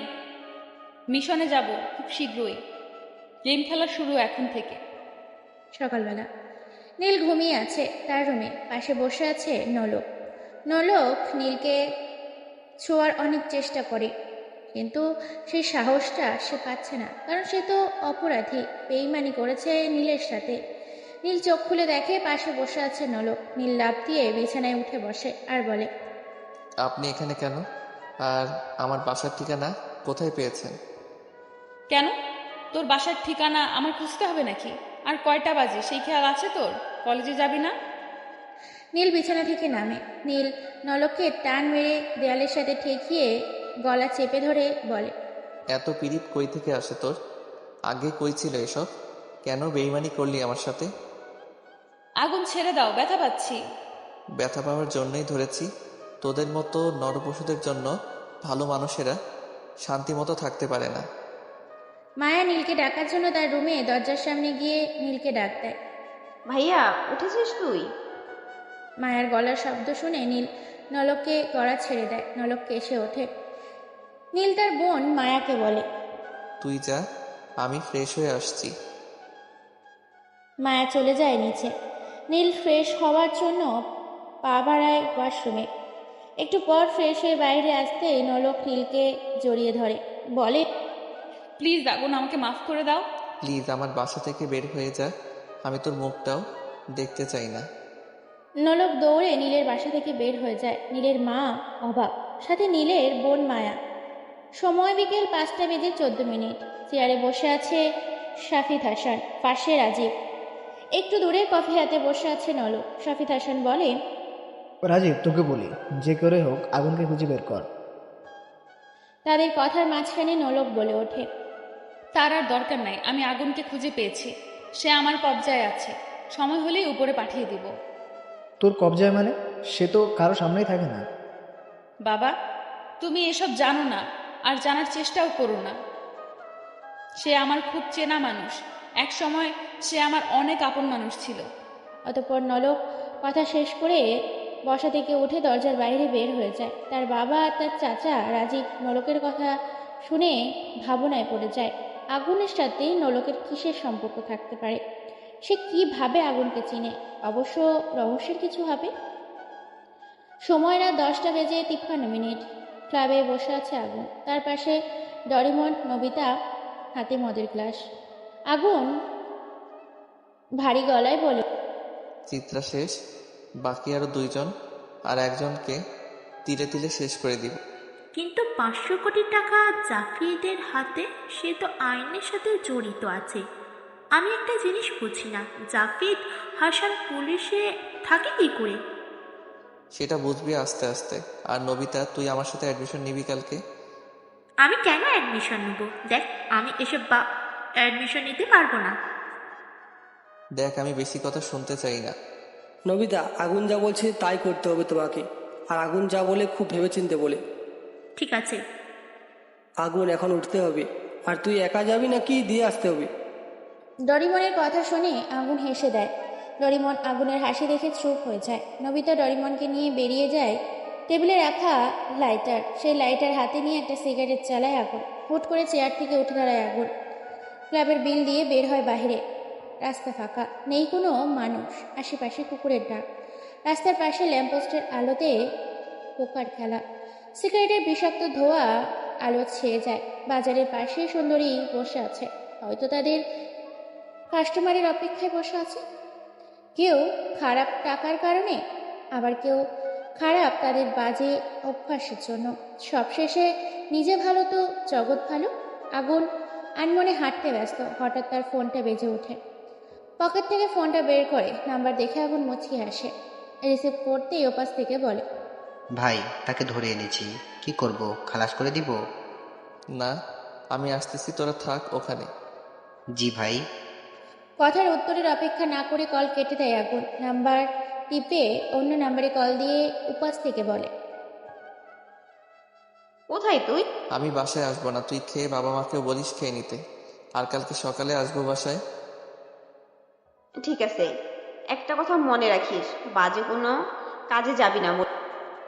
মিশনে যাব খুব শীঘ্রই। গেম খেলা শুরু এখন থেকে। সকালবেলা নীল ঘুমিয়ে আছে তার রুমে। পাশে বসে আছে নোলক। নোলক নীলকে ছোঁয়ার অনেক চেষ্টা করে, কিন্তু সেই সাহসটা সে পাচ্ছে না। কারণ সে তো অপরাধী, বেইমানি করেছে নীলের সাথে। নীল চোখ খুলে দেখে পাশে বসে আছে নোলক। নীল লাফ দিয়ে বিছানায় উঠে বসে আর বলে, আপনি এখানে কেন? আর আমার বাসার ঠিকানা কোথায় পেয়েছেন? কেন? তোর বাসার ঠিকানা আমার খুঁজতে হবে নাকি? আর কয়টা বাজে সেই খেয়াল আছে তোর? কলেজে যাবি না? নীল বিছানা থেকে নামে। নীল নলককে টান মেরে দেয়ালের সাথে ঠেকিয়ে গলা চেপে ধরে বলে, এত পীড়িত কই থেকে আসে তোর? আগে কই ছিল এসব? কেন বেইমানি করলি আমার সাথে? আগুন ছেড়ে দাও, ব্যথা পাচ্ছি। ব্যথা পাওয়ার জন্যই ধরেছি। তোদের মতো নরপশুদের জন্য ভালো মানুষেরা শান্তিমতো থাকতে পারে না। মায়া নীলকে ডাকার জন্য তার রুমে দরজার সামনে গিয়ে নীলকে ডাক দেয়। ভাইয়া, উঠেছিস তুই? মায়ার গলার শব্দ শুনে নীল নলককে গড়া ছেড়ে দেয়। নলককে এসে ওঠে। নীল তার বোন মায়াকে বলে, তুই যা, আমি ফ্রেশ হয়ে আসছি। মায়া চলে যায় নিচে। নীল ফ্রেশ হওয়ার জন্য পা বাড়ায় ওয়াশরুমে। একটু পর ফ্রেশ হয়ে বাইরে আসতেই নলক নীলকে জড়িয়ে ধরে, বলে, প্লিজ আগুন, আমাকে মাফ করে দাও। প্লিজ আমার বাসা থেকে বের হয়ে যা। আমি তোর মুখটাও দেখতে চাই না। নলক দৌড়ে নীলের বাসা থেকে বের হয়ে যায়। নীলের মা অবাক, সাথে নীলের বোন মায়া। সময় বিকেল 5:14। চেয়ারে বসে আছে শাফিদ হাসান, পাশে রাজীব। একটু দূরে কফি হাতে বসে আছে নলক। শাফিদ হাসান বলে, রাজীব, তোকে বলি, যে করে হোক আগুনকে খুঁজে বের কর। তাদের কথার মাঝখানে নলক বলে ওঠে, তার আর দরকার নাই। আমি আগুনকে খুঁজে পেয়েছি। সে আমার কবজায় আছে। সময় হলেই উপরে পাঠিয়ে দিব। তোর কবজায় মানে? সে তো কারো সামনেই থাকে না। বাবা, তুমি এসব জানো না, আর জানার চেষ্টাও করো না। সে আমার খুব চেনা মানুষ। এক সময় সে আমার অনেক আপন মানুষ ছিল। অতঃপর নলক কথা শেষ করে বসা থেকে উঠে দরজার বাইরে বের হয়ে যায়। তার বাবা আর তার চাচা রাজীব নলকের কথা শুনে ভাবনায় পড়ে যায়। আগুনের সাথে নলকের কিসের সম্পর্ক থাকতে পারে? সে কিভাবে আগুনকে চিনে? অবশ্য রহস্যের কিছু হবে। সময় রাত 10:53। ক্লাবে বসে আছে আগুন। তার পাশে ডরিমন, নবিতা, হাতে মদের গ্লাস। আগুন ভারী গলায় বলে, চিত্রা শেষ, বাকি আরো 2 জন, আর একজনকে তিলে তিলে শেষ করে দিব। কিন্তু 500 কোটি টাকা জাফরিদের হাতে, সে তো আইনের সাথে জড়িত আছে। আমি একটা জিনিস বুঝি না, জাফরিদ হাসান পুলিশে থাকে কি করে? সেটা বুঝবি আস্তে আস্তে। আর নবিতা, তুই আমার সাথে অ্যাডমিশন নিবি কালকে? আমি কেন অ্যাডমিশন নেব? দেখ, আমি এসব অ্যাডমিশন নিতে পারবো না। দেখ, আমি বেশি কথা শুনতে চাই না। নবিতা, আগুন যা বলছে তাই করতে হবে তোমাকে। আর আগুন যা বলে খুব ভেবেচিন্তে বলে। ঠিক আছে। আগুন, এখন উঠতে হবে। আর তুই একা যাবি নাকি দিয়ে আসতে হবে? ডরিমনের কথা শুনে আগুন হেসে দেয়। ডরিমন আগুনের হাসি দেখে চুপ হয়ে যায়। নবিতা ডরিমনকে নিয়ে বেরিয়ে যায়। টেবিলে রাখা লাইটার, সেই লাইটার হাতে নিয়ে একটা সিগারেট চালায় আগুন। হুট করে চেয়ার থেকে উঠে দাঁড়ায় আগুন। ক্লাবের বিল দিয়ে বের হয় বাইরে। রাস্তা ফাঁকা, নেই কোনো মানুষ, আশেপাশে কুকুরের ডাক। রাস্তার পাশে ল্যাম্পপোস্টের আলোতে পোকার খেলা, সিগারেটের বিষাক্ত ধোঁয়া আলো ছেয়ে যায়। বাজারের পাশে সুন্দরী বসে আছে, হয়তো তাদের কাস্টমারের অপেক্ষায় বসে আছে। কেউ খারাপ টাকার কারণে, আবার কেউ খারাপ তাদের বাজে অভ্যাসের জন্য। সবশেষে নিজে ভালো তো জগৎ ভালো। আগুন আনমনে হাঁটতে ব্যস্ত, হঠাৎ তার ফোনটা বেজে ওঠে। পকেট থেকে ফোনটা বের করে নাম্বার দেখে আগুন মুচকি হাসে। রিসিভ করতেই ওপাশ থেকে বলে, ভাই, তাকে ধরে এনেছি। কি করব, খালাস করে দিব? না, আমি আসতেছি, তোরা থাক ওখানে। জি ভাই। কথার উত্তরের অপেক্ষা না করে কল কেটে দেয় আগুন। নাম্বার টিপে অন্য নাম্বারে কল দিয়ে উপাস থেকে বলে, কোথায় তুই? আমি বাসায় আসবো না, তুই খেয়ে বাবা মাকেও বলিস খেয়ে নিতে, আর কালকে সকালে আসবো বাসায়। ঠিক আছে, একটা কথা মনে রাখিস, বাজে কোনো কাজে যাবি না।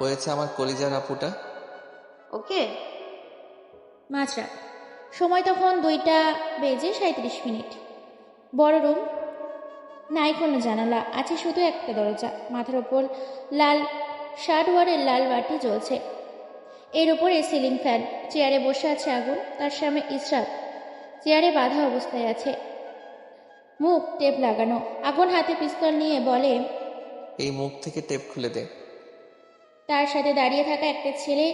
হয়েছে আমার কলিজার আপুটা। ওকে। মাঝরাত, সময় তখন 2:37। বড় রুম, নাই কোনো জানালা, আছে শুধু একটা দরজা। মাথার ওপর লাল শার্টওয়ারের লাল বাতি জ্বলছে, এর উপরে সিলিং ফ্যান। চেয়ারে বসে আছে আগুন, তার সামনে ইসরাত চেয়ারে বাঁধা অবস্থায় আছে, মুখ টেপ লাগানো। আগুন হাতে পিস্তল নিয়ে বলে, এই মুখ থেকে টেপ খুলে দে। তার সাথে দাঁড়িয়ে থাকা একটা ছেলে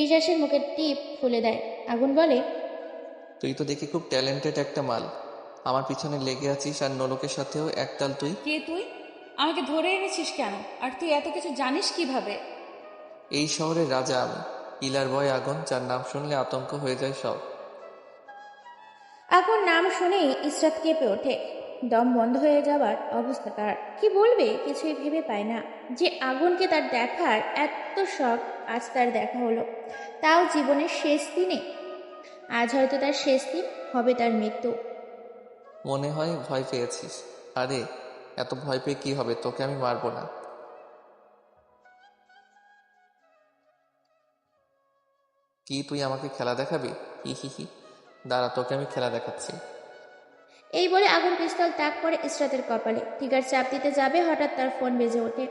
ইজাসের মুখের টিপ খুলে দেয়। আগুন বলে, তুই তো দেখি খুব ট্যালেন্টেড একটা মাল, আমার পিছনে লেগে আছিস, আর নলকের সাথেও একতাল তুই। কে তুই? আমাকে ধরে এনেছিস কেন? আর তুই এত কিছু জানিস কিভাবে? এই শহরের রাজা আমি, কিলার বয় আগুন, যার নাম শুনলে আতঙ্ক হয়ে যায় সব। আগুন নাম শুনেই ইসরাত কেঁপে ওঠে, দম বন্ধ হয়ে যাওয়ার অবস্থা তার। কি বলবে কিছুই ভেবে পায় না। যে আগুনকে তার দেখার এত শখ, আজ তার দেখা হলো, তাও জীবনের শেষ দিনে। আজ হয়তো তার শেষ দিন, হবে তার মৃত্যু। মনে হয় ভয় পেয়েছিস। আরে এত ভয় পেয়ে কি হবে, তোকে আমি মারবো না। কি তুই আমাকে খেলা দেখাবি? হি হি হি, দাঁড়া, তোকে আমি খেলা দেখাচ্ছি। এই বলে আগুন পিস্তল তাক করে ইসরাতের কপালে। টিকার চাপ দিতে যাবে, হঠাৎ তার ফোন বেজে ওঠে।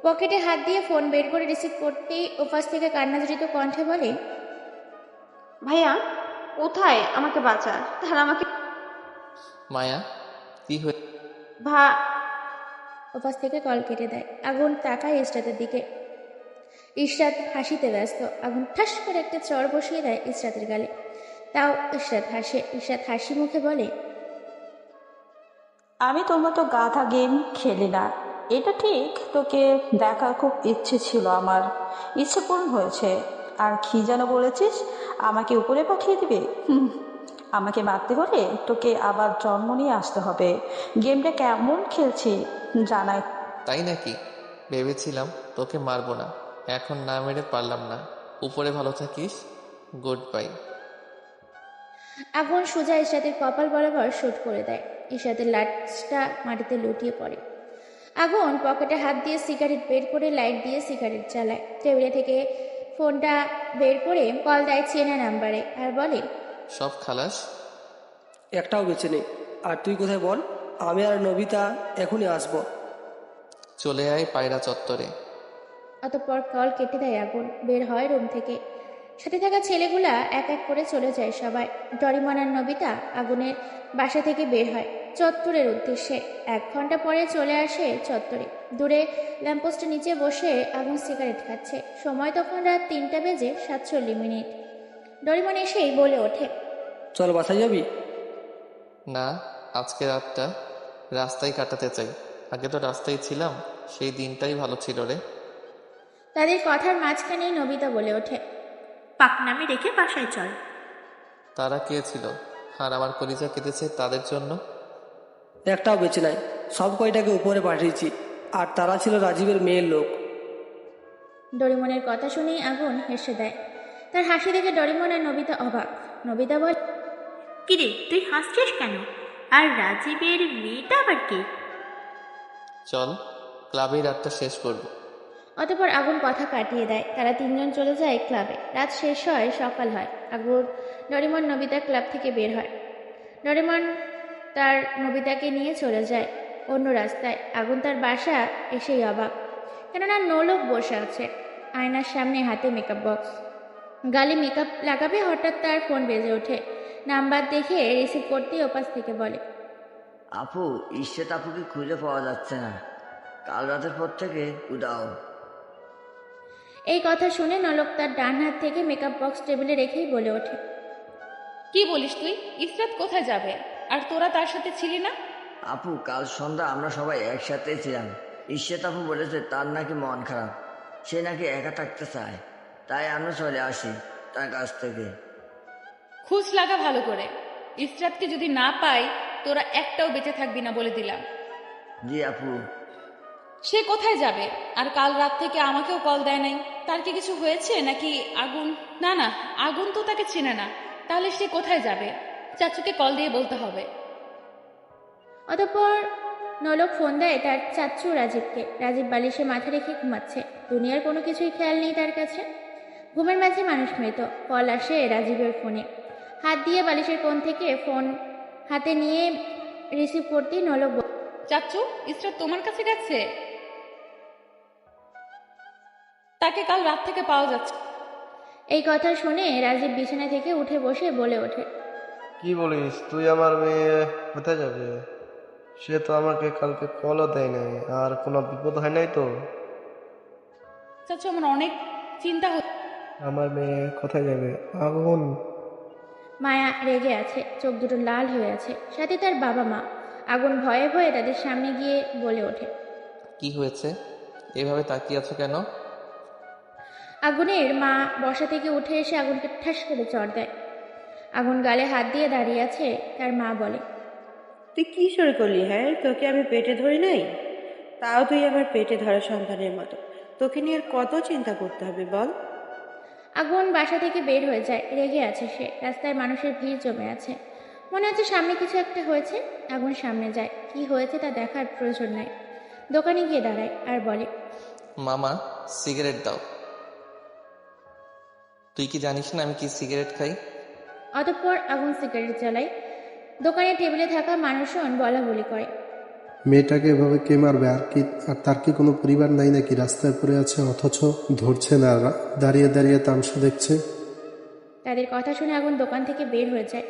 পকেটে হাত দিয়ে ফোন বের করে রিসিভ করতেই ওপাশ থেকে কান্নাজড়িত কণ্ঠে বলে, ভাইয়া কোথায়? আমাকে বাঁচা। তারা আমাকে মায়া, কি হয়ে? ওপাশ থেকে কল কেটে দেয়। আগুন তাকায় ইসরাতের দিকে। ইসরাত হাসিতে ব্যস্ত। আগুন ঠাস করে একটা চড় বসিয়ে দেয় ইসরাতের গালে। তাও ইসরাত হাসে। ইসরাত হাসি মুখে বলে, আমি তোর মতো গাধা গেম খেলি না, এটা ঠিক। তোকে দেখার খুব ইচ্ছে ছিল আমার, ইচ্ছে পূরণ হয়েছে। আর কি যেন বলেছিস, আমাকে উপরে পাঠিয়ে দিবে? আমাকে মারতে হলে তোকে আবার জন্ম নিয়ে আসতে হবে। গেমটা কেমন খেলছি জানাই। তাই নাকি? ভেবেছিলাম তোকে মারবো না, এখন না মেরে পারলাম না। উপরে ভালো থাকিস, গুড বাই। আগুন সোজা ইশরাতের কপাল বরাবর শুট করে দেয়। ইশরাতের লাশটা মাটিতে লুটিয়ে পড়ে। আগুন পকেটে হাত দিয়ে সিগারেট বের করে লাইট দিয়ে সিগারেট জ্বালায়। টেবিলে থেকে ফোনটা বের করে কল দেয় চেনা নাম্বারে আর বলে, সব খালাস? একটাও বেঁচে নেই। আর তুই কোথায় বল? আমি আর নবিতা এখনই আসবো। চলে আয় পায়রা চত্বরে। অতঃপর কল কেটে দেয় আগুন। বের হয় রুম থেকে। সাথে থাকা ছেলেগুলা এক এক করে চলে যায় সবাই। ডরিমন আর নবিতা আগুনের বাসা থেকে বের হয় চত্বরের উদ্দেশ্যে। 1 ঘন্টা পরে চলে আসে চত্বরে। দূরে ল্যাম্পপোস্টের নিচে বসে আগুন সিগারেট খাচ্ছে। সময় তখন রাত 3:47। ডরিমন এসেই বলে ওঠে, চল বাসায় যাবি? না, আজকে রাতটা রাস্তায় কাটাতে চাই। আগে তো রাস্তায় ছিলাম, সেই দিনটাই ভালো ছিল রে। তাদের কথার মাঝখানেই নবিতা বলে ওঠে, পাকনামি রেখে বাসায় চল। তারা কে ছিল? আর আমার কলিজা কেটেছে তাদের জন্য। একটাও বেঁচে নাই, সব কয়টাকে উপরে পাঠিয়েছি। আর তারা ছিল রাজীবের মেয়ের লোক। ডরিমনের কথা শুনেই আগুন হেসে দেয়। তার হাসি দেখে ডরিমন আর নবিতা অবাক। নবিতা বলে, কিরে তুই হাসছিস কেন? আর রাজীবের মেয়েটা আবার কে? চল ক্লাবেই রাতটা শেষ করব। অতঃপর আগুন কথা কাটিয়ে দেয়। তারা 3 জন চলে যায় ক্লাবে। রাত শেষ হয়, সকাল হয়। আগুন, ডরিমন, নবিতা ক্লাব থেকে বের হয়। ডরিমন তার নবিতাকে নিয়ে চলে যায় অন্য রাস্তায়। আগুন তার বাসা এসেই অবাক, কেননা নোলক বসে আছে আয়নার সামনে, হাতে মেকআপ বক্স, গালে মেকআপ লাগাবে। হঠাৎ তার ফোন বেজে ওঠে। নাম্বার দেখে রিসিভ করতেই ওপাশ থেকে বলে, আপু, ঈশ্বর আপুকে খুঁজে পাওয়া যাচ্ছে না, কাল রাতের পর থেকে উদাও। এই কথা শুনে নলক তার ডান হাত থেকে মেকআপ বক্স টেবিলে রেখেই বলে ওঠে, কি বলিস তুই? ইসরাত কোথায় যাবে? আর তোরা তার সাথে ছিলি না? আপু, কাল সন্ধ্যা আমরা সবাই একসাথে ছিলাম। ঈশ্বর আপু বলেছে তার নাকি মন খারাপ, সে নাকি একা থাকতে চায়, তাই আমরা চলে আসি তার কাছ থেকে। খোঁজ লাগা ভালো করে। ইসরাতকে যদি না পাই তোরা একটাও বেঁচে থাকবি না বলে দিলাম। জি আপু। সে কোথায় যাবে? আর কাল রাত থেকে আমাকেও কল দেয় নাই। তার কি কিছু হয়েছে নাকি? আগুন? না না, আগুন তো তাকে চেনে না, তাহলে সে কোথায় যাবে? চাচুকে কল দিয়ে বলতে হবে। অতঃপর নলক ফোন দেয় তার চাচ্চু রাজীবকে। রাজীব বালিশে মাথা রেখে ঘুমাচ্ছে, দুনিয়ার কোনো কিছুই খেয়াল নেই তার কাছে। ঘুমের মাঝে মানুষ মৃত। কল আসে রাজীবের ফোনে। হাত দিয়ে বালিশের কোণ থেকে ফোন হাতে নিয়ে রিসিভ করতেই নলক, চাচু, ইসরাত তোমার কাছে গেছে, তাকে কাল রাত থেকে পাওয়া যাচ্ছে। এই কথা শুনে রাজীব বিছানা থেকে উঠে বসে বলে ওঠে, কি বলিস তুই? আমার মেয়ে কোথায় যাবে? সে তো আমাকে কালকে কলও দেয় নাই, আর কোনো বিপদ হয় নাই তো? চাচু, আমার অনেক চিন্তা হচ্ছে। আমার মেয়ে কোথায় যাবে? আগুন? মায়া রেগে আছে, চোখ দুটো লাল হয়ে আছে, সাথে তার বাবা মা। আগুন ভয়ে ভয়ে তাদের সামনে গিয়ে বলে ওঠে, কি হয়েছে? এভাবে তাকিয়ে আছো কেন? আগুনের মা বসা থেকে উঠে এসে আগুনকে ঠাস করে চড় দেয়। আগুন গালে হাত দিয়ে দাঁড়িয়ে আছে। তার মা বলে, তুই কি শুরু করলি? হ্যাঁ, তোকে আমি পেটে ধরি নাই? তাও তুই আমার পেটে ধরা সন্তানের মতো। তোকে নিয়ে আর কত চিন্তা করতে হবে বল? আগুন বাসা থেকে বের হয়ে যায়, রেগে আছে সে। রাস্তায় মানুষের ভিড় জমে আছে, মনে হচ্ছে সামনে কিছু একটা হয়েছে। আগুন সামনে যায়, কি হয়েছে তা দেখার প্রয়োজন নাই। দোকানে গিয়ে দাঁড়ায় আর বলে, মামা, সিগারেট দাও। তুই কি জানিস না আমি কি সিগারেট খাই? অতঃপর আগুন সিগারেট জ্বালায়। দোকানের টেবিলে থাকা মানুষজন বলা বলি করে, মেয়েটাকে এভাবে কে মারবে? আর তার কি কোনো পরিবার নাই নাকি? রাস্তায় পড়ে আছে অথচ ধরছে না, দাঁড়িয়ে দাঁড়িয়ে তামসা দেখছে। তাদের কথা শুনে আগুন দোকান থেকে বের হয়ে যায়।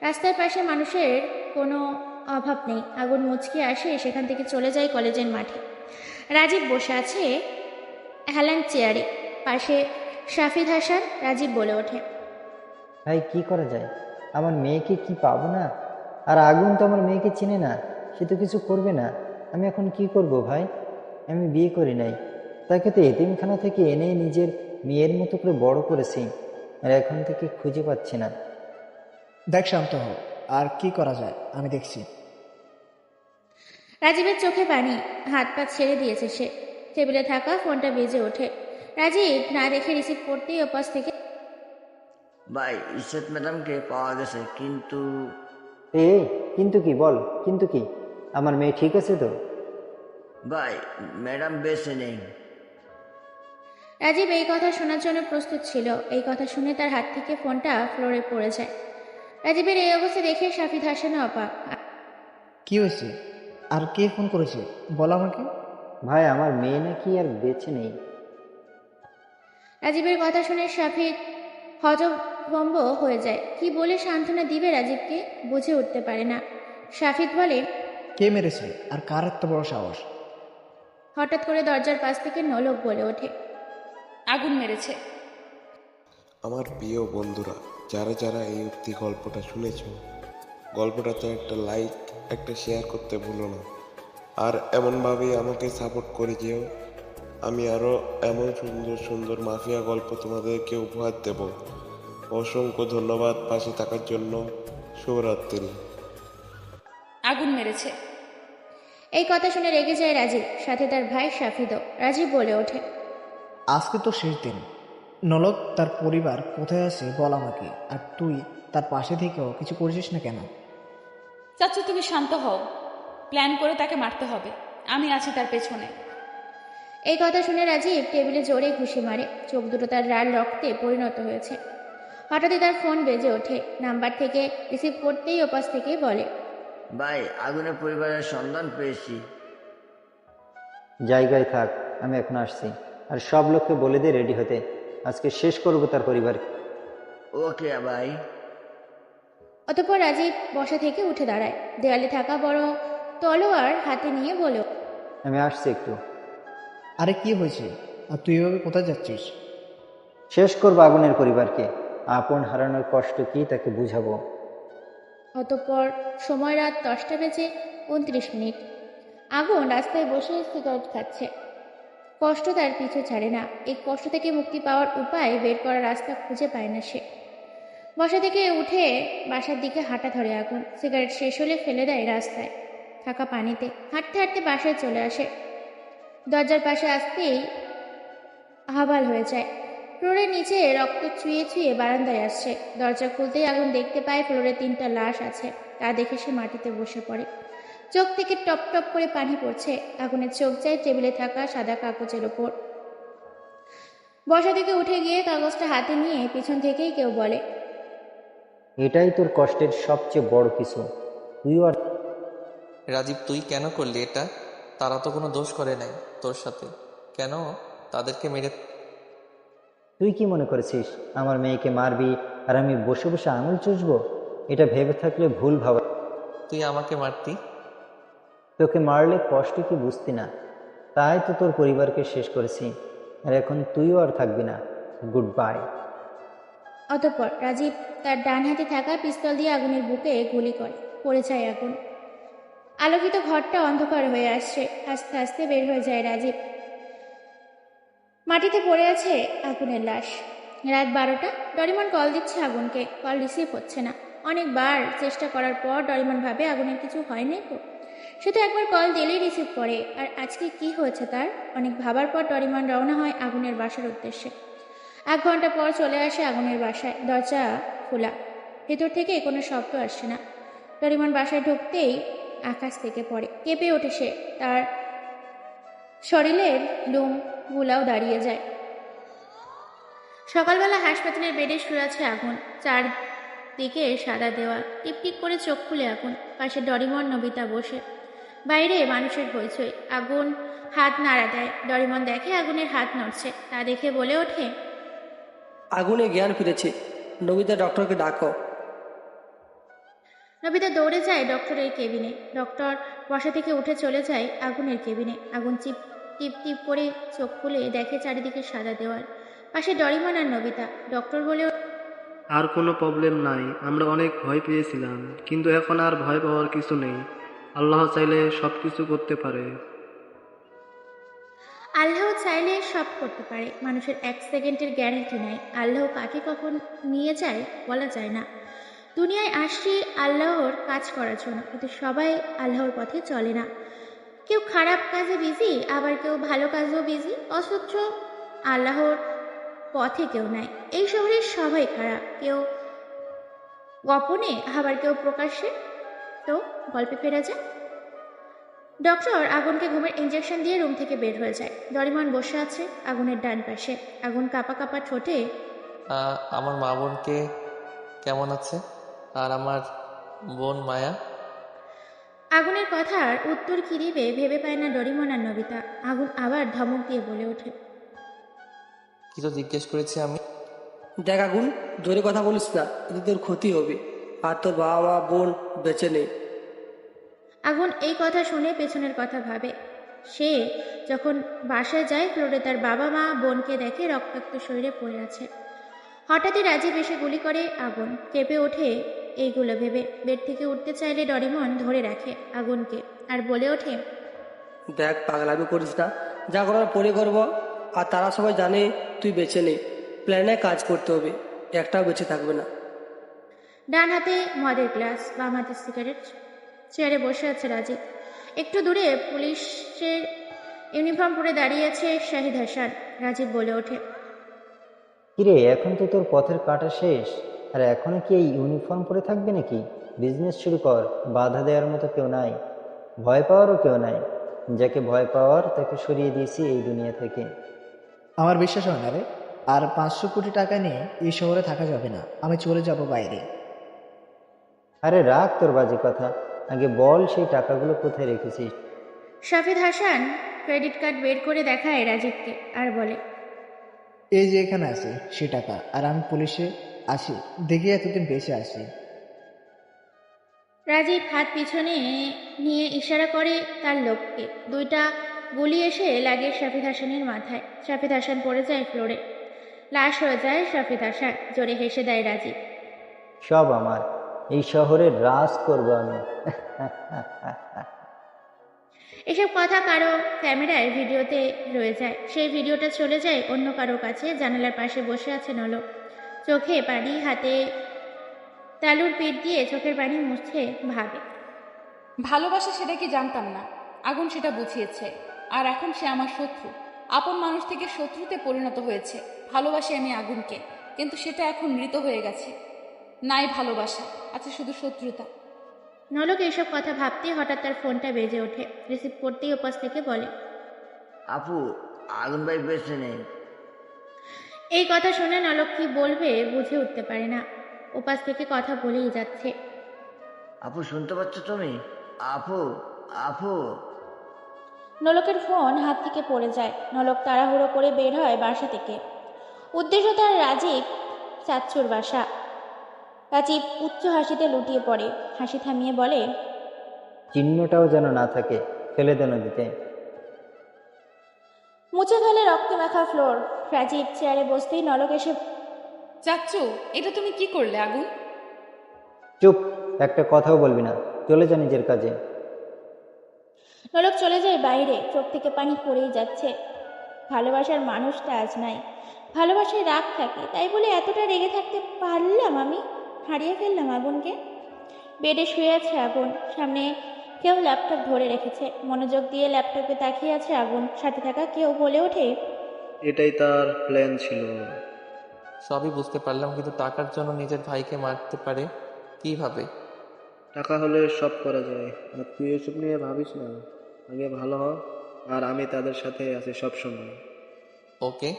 রাস্তার পাশে মানুষের কোনো অভাব নেই। আগুন মুচকে আসে, সেখান থেকে চলে যায় কলেজের মাঠে। রাজীব বসে আছে হেলান চেয়ারে, পাশে শাফিদ হাসান। রাজীব বলে ওঠে, ভাই কি করা যায়? আমার মেয়েকে কি পাবো না? আর আগুন তো আমার মেয়েকে চিনে না, সে তো কিছু করবে না। আমি এখন কি করব ভাই? আমি বিয়ে করি নাই, তাকে তো এতিমখানা থেকে এনে নিজের মেয়ের মতো করে বড় করেছি, আর এখন থেকে খুঁজে পাচ্ছি না। দেখ, শান্ত হও, আর কি করা যায় আমি দেখছি। রাজীবের চোখে পানি, হাত পা ছেড়ে দিয়েছে সে। টেবিলে থাকা ফোনটা বেজে ওঠে। রাজীব না দেখে রিসিভ করতেই ওপাশ থেকে, ভাই, ইসরাত ম্যাডামকে পাওয়া গেছে, কিন্তু কিন্তু কি? বল, কিন্তু কি? আমার মেয়ে ঠিক আছে তো? ভাই, ম্যাডাম বেঁচে নেই। রাজীব এই কথা শোনার জন্য প্রস্তুত ছিল। এই কথা শুনে তার হাত থেকে ফোনটা ফ্লোরে পড়ে যায়। রাজীবের এই অবস্থা দেখে শাফিদ হাসানও অবাক। কি হয়েছে? আর কে ফোন করেছে বল আমাকে। ভাই, আমার মেয়ে নাকি আর বেঁচে নেই। রাজীবের কথা শুনে শাফিদ হতভম্ব হয়ে যায়। কি বলে সান্ত্বনা দিবে রাজীবকে বুঝে উঠতে পারে না। শাফিদ বলে, কে মেরেছে আর কার এত বড় সাহস? হঠাৎ করে দরজার পাশ থেকে নলক বলে ওঠে, আগুন মেরেছে। আমার প্রিয় বন্ধুরা, যারা যারা এই অবধি গল্পটা শুনেছ, গল্পটাতে একটা লাইক, একটা শেয়ার করতে ভুলো না। আর এমনভাবেই আমাকে সাপোর্ট করে যেও। আমি আরও এমন সুন্দর সুন্দর মাফিয়া গল্প তোমাদেরকে উপহার দেব। অসংখ্য ধন্যবাদ পাশে থাকার জন্য। শুভরাত্রি। আগুন মেরেছে। এই কথা শুনে রেগে যায় রাজীব, সাথে তার ভাই শাফিদও। রাজীব বলে ওঠে, আজকে তো শেষ দিন। নলক তার পরিবার কোথায় আছে বল আমাকে। আর তুই তার পাশে থেকেও কিছু করেছিস না কেন? চাচু, তুমি শান্ত হও। প্ল্যান করে তাকে মারতে হবে, আমি আছি তার পেছনে। এই কথা শুনে রাজীব টেবিলে জোরে ঘুষি মারে। চোখ দুটো তার লাল রক্তে পরিণত হয়েছে। হঠাৎই তার ফোন বেজে ওঠে। নাম্বার থেকে রিসিভ করতেই ওপাশ থেকে বলে, ভাই, আগুনের পরিবারের সন্ধান পেয়েছি। জায়গায় থাক, আমি এখন আসছি। আর সব লোককে বলে দিয়ে রেডি হতে, আজকে শেষ করবো তার পরিবার। ওকে ভাই। অতঃপর রাজীব বসা থেকে উঠে দাঁড়ায়, দেয়ালে থাকা বড় তলোয়ার হাতে নিয়ে বলে, আমি আসছি একটু। আরে কি হয়েছে? আর তুই এভাবে কোথায় যাচ্ছিস? শেষ করবো আগুনের পরিবারকে। আপন হারানোর কষ্ট কি তাকে বুঝাবো। অতঃপর সময় রাত 10:29। আগুন রাস্তায় বসে সিগারেট খাচ্ছে। কষ্ট তার পিছু ছাড়ে না। এই কষ্ট থেকে মুক্তি পাওয়ার উপায় বের করার রাস্তা খুঁজে পায় না সে। বসা থেকে উঠে বাসার দিকে হাঁটা ধরে আগুন। সিগারেট শেষ হলে ফেলে দেয় রাস্তায় থাকা পানিতে। হাঁটতে হাঁটতে বাসায় চলে আসে। দরজার পাশে আসতেই আহাবাল হয়ে যায়। ফ্লোরের নিচে রক্ত ছুঁয়ে ছুঁয়ে বারান্দায় আসছে। দরজা খুলতেই আগুন দেখতে পায় ফ্লোরে 3টা লাশ আছে। তা দেখে সে মাটিতে বসে পড়ে। চোখ থেকে টপ টপ করে পানি পড়ছে। আগুনের চোখ যায় টেবিলে থাকা সাদা কাগজের ওপর। বসা থেকে উঠে গিয়ে কাগজটা হাতে নিয়ে পিছন থেকেই কেউ বলে, এটাই তোর কষ্টের সবচেয়ে বড় কিছু। তুইও আর রাজীব, তুই কেন করলি এটা? তারা তো কোনো দোষ করে নাই তোর সাথে, কেন তাদেরকে মেরে? তুই কি মনে করেছিস আমার মেয়েকে মারবি আর আমি বসে বসে আঙুল চুষবো? এটা ভেবে থাকলে ভুল ভাবা। তুই আমাকে মারতি? তোকে মারলে কষ্ট কি বুঝতি না? তাই তো তোর পরিবারকে শেষ করেছি। আর এখন তুইও আর থাকবি না। Good bye. অতঃপর রাজীব তার ডান হাতে থাকা পিস্তল দিয়ে আগুনের বুকে গুলি করে। পড়ে যায় আগুন। আলোকিত ঘরটা অন্ধকার হয়ে আসছে। আস্তে আস্তে বের হয়ে যায় রাজীব। মাটিতে পড়ে আছে আগুনের লাশ। রাত 12টা। ডরিমন কল দিচ্ছে আগুনকে, কল রিসিভ হচ্ছে না। অনেকবার চেষ্টা করার পর ডরিমন ভাবে আগুনের কিছু হয়নি তো। সে তো একবার কল দিলেই রিসিভ করে। আর আজকে কি হয়েছে তার? অনেক ভাবার পর ডরিমন রওনা হয় আগুনের বাসার উদ্দেশ্যে। 1 ঘন্টা পর চলে আসে আগুনের বাসায়। দরজা খোলা, ভেতর থেকে কোনো শব্দ আসছে না। ডরিমন বাসায় ঢুকতেই আকাশ থেকে পড়ে। কেঁপে ওঠে সে। তার শরীরের লোম গুলাও দাঁড়িয়ে যায়। সকালবেলা হাসপাতালের বেডে শুয়ে আছে আগুন। চারদিকে সাদা দেওয়াল। টিপটিপ করে চোখ খুলে আগুন। পাশে ডরিমন, নবিতা বসে। বাইরে মানুষের হইচই। আগুন হাত নাড়া দেয়। ডরিমন দেখে আগুনের হাত নড়ছে। তা দেখে বলে ওঠে, আগুনে জ্ঞান ফিরেছে। নবিতা, ডক্টরকে ডাকো। নবিতা দৌড়ে যায় ডক্টরের কেবিনে। ডক্টর বসা থেকে উঠে চলে যায় আগুনের কেবিনে। আগুন টিপ টিপ করে চোখ খুলে দেখে চারিদিকে সাদা দেওয়াল। পাশে ডরিমন আর নবিতা। ডক্টর বলে, আর কোনো প্রবলেম নাই। আমরা অনেক ভয় পেয়েছিলাম, কিন্তু এখন আর ভয় পাওয়ার কিছু নেই। আল্লাহ চাইলে সব কিছু করতে পারে। আল্লাহ চাইলে সব করতে পারে। মানুষের 1 সেকেন্ডের গ্যারান্টি নাই। আল্লাহ কাকে কখন নিয়ে যায় বলা যায় না। দুনিয়ায় আসছি আল্লাহর কাজ করার জন্য, কিন্তু সবাই আল্লাহর পথে চলে না। কেউ খারাপ কাজে বিজি, আবার কেউ ভালো কাজেও বিজি। অথচ আল্লাহর পথে কেউ নাই। এই শহরের সবাই খারাপ, কেউ গোপনে আবার কেউ প্রকাশ্যে। তো গল্পে ফেরা যায়। ডক্টর আগুনকে ঘুমের ইঞ্জেকশন দিয়ে রুম থেকে বের হয়ে যায়। ডরিমন বসে আছে আগুনের ডান পাশে। আগুন কাঁপা কাঁপা ঠোঁটে, আমার মা বোনকে কেমন আছে? আর আমার বোন মায়া? আগুনের কথার উত্তর কি দিবে ভেবে পায় না ডরিমন আর নবিতা। আগুন আবার ধমক দিয়ে বলে ওঠে, কি তো জিজ্ঞেস করেছি আমি? দেখ আগুন, জোরে কথা বলিস না, এতে তোর ক্ষতি হবে। আর তোর বাবা মা বোন বেঁচে নেই। আগুন এই কথা শুনে পেছনের কথা ভাবে। সে যখন বাসায় যায় ফ্লোরে তার বাবা মা বোনকে দেখে রক্তাক্ত শরীরে পড়ে আছে। হঠাৎই রাজীব এসে গুলি করে। আগুন কেঁপে ওঠে এইগুলো ভেবে। বেড থেকে উঠতে চাইলে ডরিমন ধরে রাখে আগুনকে আর বলে ওঠে, দেখ, পাগলামি করিস না, যা করার পরে করবো। আর তারা সবাই জানে তুই বেঁচে নেই। প্ল্যানে কাজ করতে হবে, একটাও বেঁচে থাকবে না। ডান হাতে মদের গ্লাস, বাম হাতে সিগারেট। চেয়ারে বসে আছে রাজীব। একটু দূরে পুলিশের ইউনিফর্ম পরে দাঁড়িয়ে আছে শাহিদ হাসান। রাজীব বলে ওঠে, কিরে, এখন তো তোর পথের কাটা শেষ, আর এখনো কি এই ইউনিফর্ম পরে থাকবে নাকি? বিজনেস শুরু কর, বাধা দেওয়ার মতো কেউ নাই, ভয় পাওয়ারও কেউ নাই। যাকে ভয় পাওয়ার তাকে সরিয়ে দিয়েছি এই দুনিয়া থেকে। আমার বিশ্বাস হয় না রে। আর 500 কোটি টাকা নিয়ে এই শহরে থাকা যাবে না। আমি চলে যাব বাইরে। আরে রাখ তোর বাজে কথা। আগে বল সেই টাকাগুলো কোথায় রেখেছিস? শাফিদ হাসান ক্রেডিট কার্ড বের করে দেখায় রাজীবকে আর বলে, এই যে এখানে আছে সে টাকা, আর আমি পুলিশে আসি দেখি এতদিন বেঁচে আসি। রাজীব হাত পিছনে নিয়ে ইশারা করে তার লোককে। 2টা গুলি এসে লাগে শাফিদ হাসানের মাথায়। শাফিদ হাসান পড়ে যায় ফ্লোরে, লাশ হয়ে যায় শাফিদ হাসান। জোরে হেসে দেয় রাজীব। সব আমার, এই শহরে রাজ করবো আমি। এসব কথা কারো ক্যামেরায় ভিডিওতে রয়ে যায়। সেই ভিডিওটা চলে যায় অন্য কারো কাছে। জানালার পাশে বসে আছে নলক, চোখে পানি, হাতে তালুর পিঠ দিয়ে চোখের পানি মুছছে। ভাবে, ভালোবাসা সেটা কি জানতাম না, আগুন সেটা বুঝিয়েছে। আর এখন সে আমার শত্রু, আপন মানুষ থেকে শত্রুতে পরিণত হয়েছে। ভালোবাসি আমি আগুনকে, কিন্তু সেটা এখন মৃত হয়ে গেছে। নাই ভালোবাসা, আছে শুধু শত্রুতা। নলক এসব কথা ভাবতেই হঠাৎ তার ফোনটা বেজে ওঠে। রিসিভ করতেই ওপাশ থেকে বলে, আপু, আগুন ভাই বেঁচে নেই। এই কথা শুনে নলক কি বলবে বুঝে উঠতে পারে না। ওপাশ থেকে কথা বলেই যাচ্ছে। আপু শুনতে পাচ্ছ তুমি? আপু, আপু। নলকের ফোন হাত থেকে পড়ে যায়। নলক তাড়াহুড়ো করে বের হয় বাসা থেকে। উদ্দেশ্য তার রাজীব চাচ্চুর বাসা। রাজীব উচ্চ হাসিতে লুটিয়ে পড়ে, হাসি থামিয়ে বলে, চিহ্নটাও যেন না থাকে, ফেলে দেন দিতে। মুছে ফেলে রক্তে মাখা ফ্লোর। রাজীব চেয়ারে বসতেই নলক এসে, চাচ্চু, এটা তুমি কি করলে আগুন? চুপ, একটা কথাও বলবি না, চলে যা নিজের কাজে। নলক চলে যায় বাইরে, চোখ থেকে পানি পড়েই যাচ্ছে। ভালোবাসার মানুষটা আজ নাই। ভালোবাসায় রাগ থাকে, তাই বলে এতটা রেগে থাকতে পারলাম আমি? হারিয়ে ফেললাম আগুনকে। বেডে শুয়ে আছে আগুন, সামনে কেউ ল্যাপটপ ধরে রেখেছে। মনোযোগ দিয়ে ল্যাপটপে তাকিয়ে আছে আগুন। সাথে থাকা কেউ বলে ওঠে, এটাই তার প্ল্যান ছিল। সবই বুঝতে পারলাম, কিন্তু টাকার জন্য নিজের ভাইকে মারতে পারে কিভাবে? টাকা হলে সব করা যায়। আর তুই এসব নিয়ে ভাবিস না, আগে ভালো হ, আর আমি তাদের সাথে আছি সবসময়। ওকে।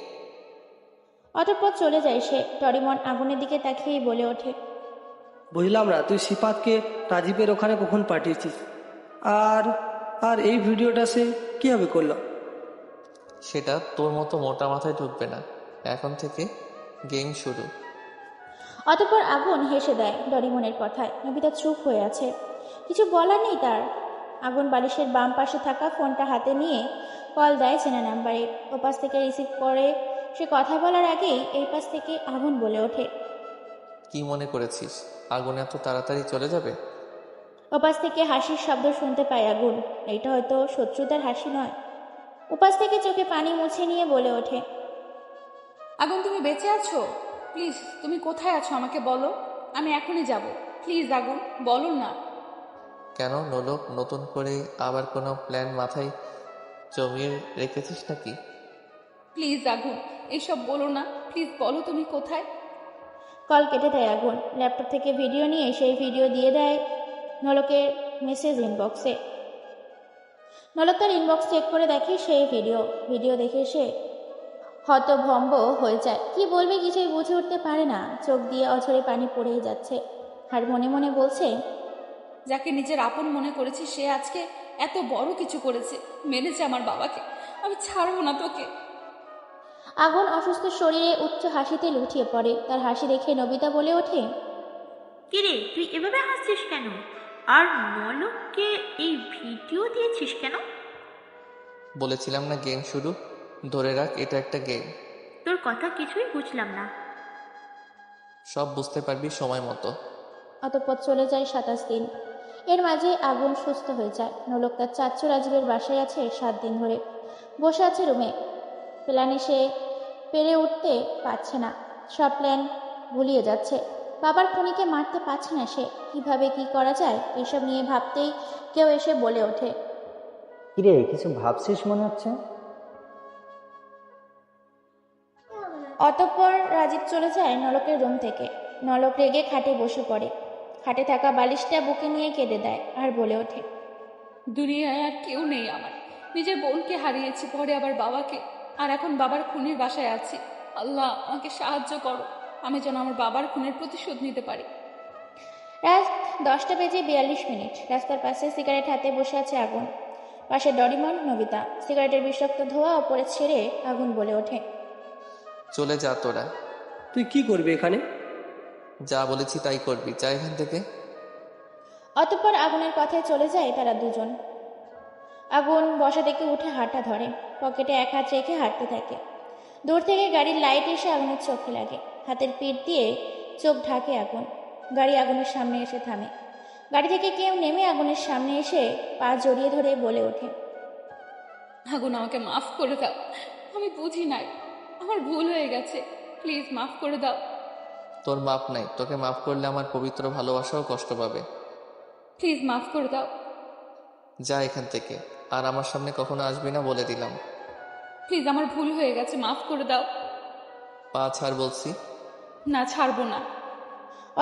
অতঃপর চলে যায় সে। ডরিমন আগুনের দিকে তাকিয়েই বলে ওঠে, বুঝলাম না তুই সিপাতকে রাজীবের ওখানে কখন পাঠিয়েছিস, আর আর এই ভিডিওটা সে কীভাবে করলো? সেটা তোর মতো মোটা মাথায় ঢুকবে না। এখন থেকে গেম শুরু। অতঃপর আগুন হেসে দেয় ডরিমনের কথায়। নবিতা চুপ হয়ে আছে, কিছু বলার নেই তার। আগুন বালিশের বাম পাশে থাকা ফোনটা হাতে নিয়ে কল দেয় চেনা নাম্বারে। ওপাশ থেকে রিসিভ করে সে কথা বলার আগেই এই পাশ থেকে আগুন বলে ওঠে, কি মনে করেছিস আগুন এত তাড়াতাড়ি চলে যাবে? ওপাশ থেকে হাসির শব্দ শুনতে পায় আগুন। এইটা হয়তো শত্রুতার হাসি নয়। ওপাশ থেকে চোখে পানি মুছে নিয়ে বলে ওঠে, আগুন তুমি বেঁচে আছো? প্লিজ তুমি কোথায় আছো আমাকে বলো, আমি এখনই যাব। প্লিজ আগুন বলো না। কেন নোলক, নতুন করে আবার কোনো প্ল্যান মাথায় জমিয়ে রেখেছিস নাকি? প্লিজ আগুন এইসব বলো না, প্লিজ বলো তুমি কোথায়। কল কেটে দেয় আগুন। ল্যাপটপ থেকে ভিডিও নিয়ে সেই ভিডিও দিয়ে দেয় নলকের মেসেজ ইনবক্সে। নলক তার ইনবক্স চেক করে দেখে সেই ভিডিও দেখে সে হতভম্ব হয়ে যায়। কি বলবে কিছুই বুঝে উঠতে পারে না। চোখ দিয়ে অঝরে পানি পড়েই যাচ্ছে। আর মনে মনে বলছে, যাকে নিজের আপন মনে করেছি সে আজকে এত বড় কিছু করেছে, মেরেছে আমার বাবাকে। আমি ছাড়বো না তোকে। আগুন অসুস্থ শরীরে উচ্চ হাসিতে লুটিয়ে পড়ে। তার হাসি দেখে নবিতা বলে ওঠে, কিরে তুই এভাবে হাসছিস কেন? আর নলককে এই ভিডিও দিয়েছিস কেন? বলেছিলাম না গেম শুরু, ধরে রাখ এটা একটা গেম। তোর কথা কিছুই বুঝলাম না। সব বুঝতে পারবি সময় মতো। অতঃপর চলে যায় 27 দিন। এর মাঝে আগুন সুস্থ হয়ে যায়। নলক তার চাচ্চু রাজীবের বাসায় আছে 7 দিন ধরে। বসে আছে রুমে। প্ল্যানে সে পেরে উঠতে পারছে না। সব প্ল্যান ভুলিয়ে যাচ্ছে। বাবার খুনিকে মারতে পারছে না সে। কিভাবে কি করা যায় এসব নিয়ে ভাবতেই কেউ এসে বলে ওঠে, কিরে, কিছু ভাবছিস মনে হচ্ছে। অতঃপর রাজীব চলে যায় নলকের রুম থেকে। নলক রেগে খাটে বসে পড়ে। খাটে থাকা বালিশটা বুকে নিয়ে কেঁদে দেয় আর বলে ওঠে, দুনিয়ায় আর কেউ নেই আমার। নিজের বোনকে হারিয়েছি, পরে আবার বাবাকে, আর এখন বাবার খুনির বাসায় আছি। আল্লাহ আমাকে সাহায্য করো, আমি যেন আমার বাবার খুনের প্রতিশোধ নিতে পারি। রাত 10:42। রাস্তার পাশে সিগারেট হাতে বসে আছে আগুন। পাশে ডরিমন, নবিতা। সিগারেটের বিষাক্ত ধোঁয়া ওপরে ছেড়ে আগুন বলে ওঠে, চলে যা তোরা। তুই কি করবি এখানে? যা বলেছি তাই করবি, যা এখান থেকে। অতঃপর আগুনের কথায় চলে যায় তারা দুজন। আগুন বসা থেকে উঠে হাঁটা ধরে, পকেটে এক হাত রেখে হাঁটতে থাকে। দূর থেকে গাড়ির লাইট এসে আগুনের চোখে লাগে। হাতের পিঠ দিয়ে চোখ ঢাকে আগুন। গাড়ি আগুনের সামনে এসে থামে। গাড়ি থেকে কেউ নেমে আগুনের সামনে এসে পা জড়িয়ে ধরে বলে ওঠে, আগুন, আমাকে মাফ করে দাও, আমি বুঝি নাই, আমার ভুল হয়ে গেছে, প্লিজ মাফ করে দাও। তোর মাপ নাই, তোকে মাফ করলে আমার পবিত্র ভালোবাসাও কষ্ট পাবে। প্লিজ মাফ করে দাও। যা এখান থেকে, আর আমার সামনে কখনো আসবি না বলে দিলাম। প্লিজ, আমার ভুল হয়ে গেছে, মাফ করে দাও। পা ছাড় বলছি। না, ছাড়বো না।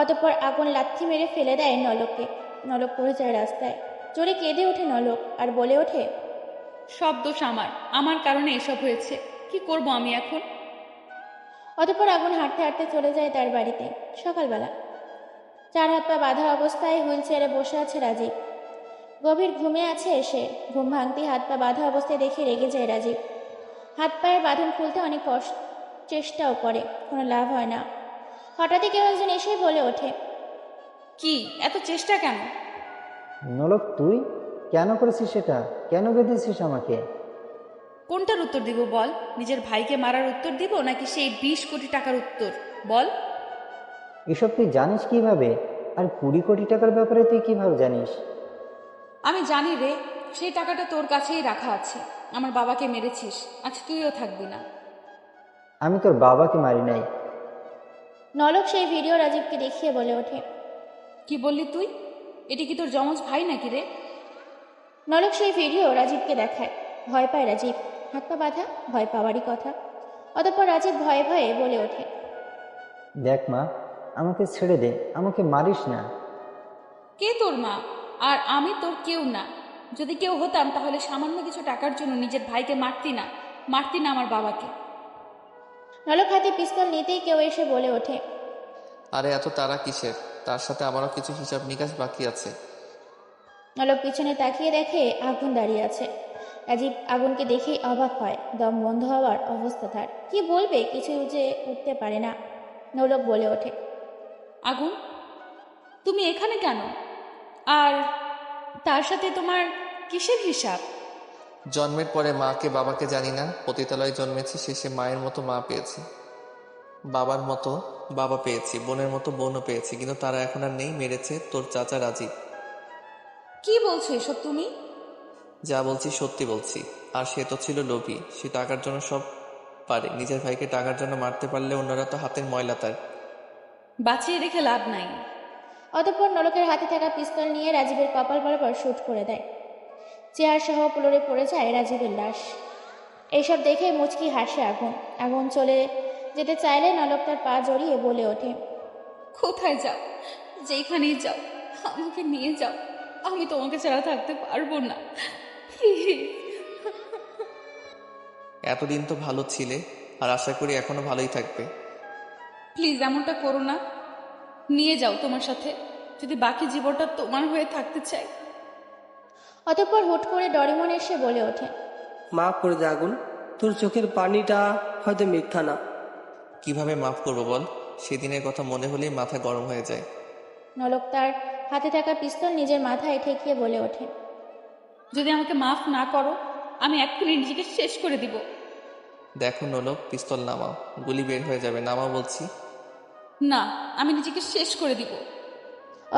অতঃপর আগুন লাথি মেরে ফেলে দেয় নলককে। নলক পড়ে যায় রাস্তায়। জোরে কেঁদে ওঠে নলক আর বলে ওঠে, সব দোষ আমার কারণে এসব হয়েছে, কি করব আমি এখন? অতঃপর আগুন হাঁটতে হাঁটতে চলে যায় তার বাড়িতে। সকালবেলা 4 হাত পা বাঁধা অবস্থায় হুইল চেয়ারে বসে আছে রাজীব। গভীর ঘুমে আছে এসে। ঘুম ভাঙতেই হাত পা বাঁধা অবস্থায় দেখে রেগে যায় রাজীব। হাত পায়ের বাঁধন খুলতে অনেক চেষ্টাও করে, কোনো লাভ হয় না। হঠাৎই কেউ একজন এসেই বলে ওঠে, কি এত চেষ্টা কেন? নলক, তুই কেন করেছিস সেটা? কেন বেঁধেছিস আমাকে? কোনটার উত্তর দিব বল? নিজের ভাইকে মারার উত্তর দিব নাকি সেই 20 কোটি টাকার উত্তর? বল। এসব তুই জানিস কিভাবে? আর 20 কোটি টাকার ব্যাপারে তুই কিভাবে জানিস? আমি জানি রে, সেই টাকাটা তোর কাছেই রাখা আছে। আমার বাবাকে মেরেছিস, আজ তুইও থাকবি না। আমি তোর বাবাকে মারি নাই। নলক সেই ভিডিও রাজীবকে দেখিয়ে বলে ওঠে, কি বললি তুই? এটি কি তোর যমজ ভাই নাকি রে? নলক সেই ভিডিও রাজীবকে দেখায়। ভয় পায় রাজীব। হাত পা বাঁধা, ভয় পাওয়ারই কথা। অতঃপর রাজীব ভয়ে ভয়ে বলে ওঠে, দেখ মা, আমাকে ছেড়ে দে, আমাকে মারিস না। কে তোর মা? আর আমি তোর কেউ না। যদি কেউ হতাম তাহলে সামান্য কিছু টাকার জন্য নিজের ভাইকে মারতি না আমার বাবাকে। নলক হাতে পিস্তল নিতেই কেউ এসে বলে ওঠে, আরে এত তারা কিসের? তার সাথে আমারও কিছু হিসাব নিকাশ বাকি আছে। নলক পিছনে তাকিয়ে দেখে আগুন দাঁড়িয়ে আছে। রাজীব আগুনকে দেখেই অবাক হয়। দম বন্ধ হওয়ার অবস্থা তার। কি বলবে কিছু যে উঠতে পারে না। নলক বলে ওঠে, আগুন, তুমি এখানে কেন? আর তার সাথে তোমার কিসের হিসাব? জন্মের পরে মাকে বাবাকে জানি না, পতিতালয়ে জন্মেছি, শেষে মায়ের মতো মা পেয়েছি, বাবার মতো বাবা পেয়েছি, বোনের মতো বোনও পেয়েছি, কিন্তু তারা এখন আর নেই। মেরেছে তোর চাচা রাজীব। কি বলছো এসব তুমি? যা বলছি সত্যি বলছি। আর সে তো ছিল লোভী, সে টাকার জন্য সব পারে। নিজের ভাইকে টাকার জন্য মারতে পারলে অন্যরা তো হাতের ময়লা তার। বাঁচিয়ে রেখে লাভ নাই। অতঃপর নলকের হাতে থাকা পিস্তল নিয়ে রাজীবের কপাল বরাবর শুট করে দেয়। চেয়ার সহ পুলরে পড়ে যায় রাজীবের লাশ। এইসব দেখে মুচকি হাসে আগুন। আগুন চলে যেতে চাইলে নলক তার পা জড়িয়ে বলে ওঠে, কোথায় যাও? যেখানেই যাও আমাকে নিয়ে যাও, আমি তোমাকে ছাড়া থাকতে পারবো না, প্লিজ। এতদিন তো ভালো ছিলে, আর আশা করি এখনো ভালোই থাকবে। প্লিজ এমনটা করো না, নিয়ে যাও তোমার সাথে, যদি বাকি জীবনটা তোমার হয়ে থাকতে চাই। অতঃপর হুট করে ডরিমন এসে বলে ওঠে, মাফ করে দে আগুন, তোর চোখের পানিটা হয়তো মিথ্যা না। কিভাবে মাফ করবো বল? সেদিনের কথা মনে হলেই মাথা গরম হয়ে যায়। নলক তার হাতে থাকা পিস্তল নিজের মাথায় ঠেকিয়ে বলে ওঠে, যদি আমাকে মাফ না করো আমি এক্ষুনি নিজেকে শেষ করে দিব। দেখো নলক, পিস্তল নামাও, গুলি বের হয়ে যাবে, নামাও বলছি। না, আমি নিজেকে শেষ করে দিব।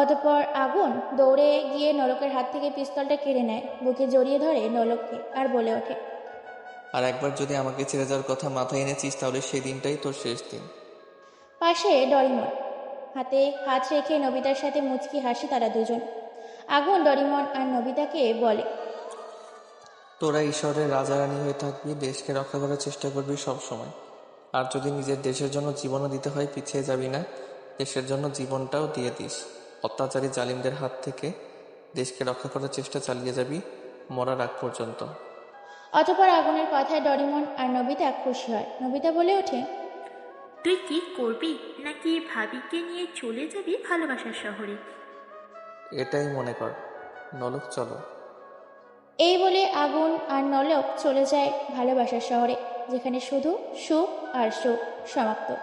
অতঃপর আগুন দৌড়ে গিয়ে নলকের হাত থেকে পিস্তলটা কেড়ে নেয়, বুকে জড়িয়ে ধরে নলককে আর বলে ওঠে, আর একবার যদি আমাকে ছেড়ে যাওয়ার কথা মাথায় এনেছিস তাহলে সেই দিনটাই তোর শেষ দিন। পাশে ডরিমন হাতে হাত রেখে নবিতার সাথে মুচকি হাসে তারা দুজন। আগুন ডরিমন আর নবিতাকে বলে, তোরা ঈশ্বরের রাজারানী হয়ে থাকবি, দেশকে রক্ষা করার চেষ্টা করবি সব সময়। আর যদি নিজের দেশের জন্য জীবনও দিতে হয় পিছিয়ে যাবি না, দেশের জন্য জীবনটাও দিয়ে দিস। অত্যাচারী জালিমদের হাত থেকে দেশকে রক্ষা করার চেষ্টা চালিয়ে যাবি মরার আগ পর্যন্ত। অতঃপর আগুনের কথায় ডরিমন আর নবিতা খুশি হয়। নবিতা বলে ওঠে, তুই কি করবি? নাকি ভাবিকে নিয়ে চলে যাবি ভালোবাসার শহরে? এটাই মনে কর। নলক চলো। এই বলে আগুন আর নলক চলে যায় ভালোবাসার শহরে, যেখানে শুধু সুখ আর সুখ। সমাপ্ত।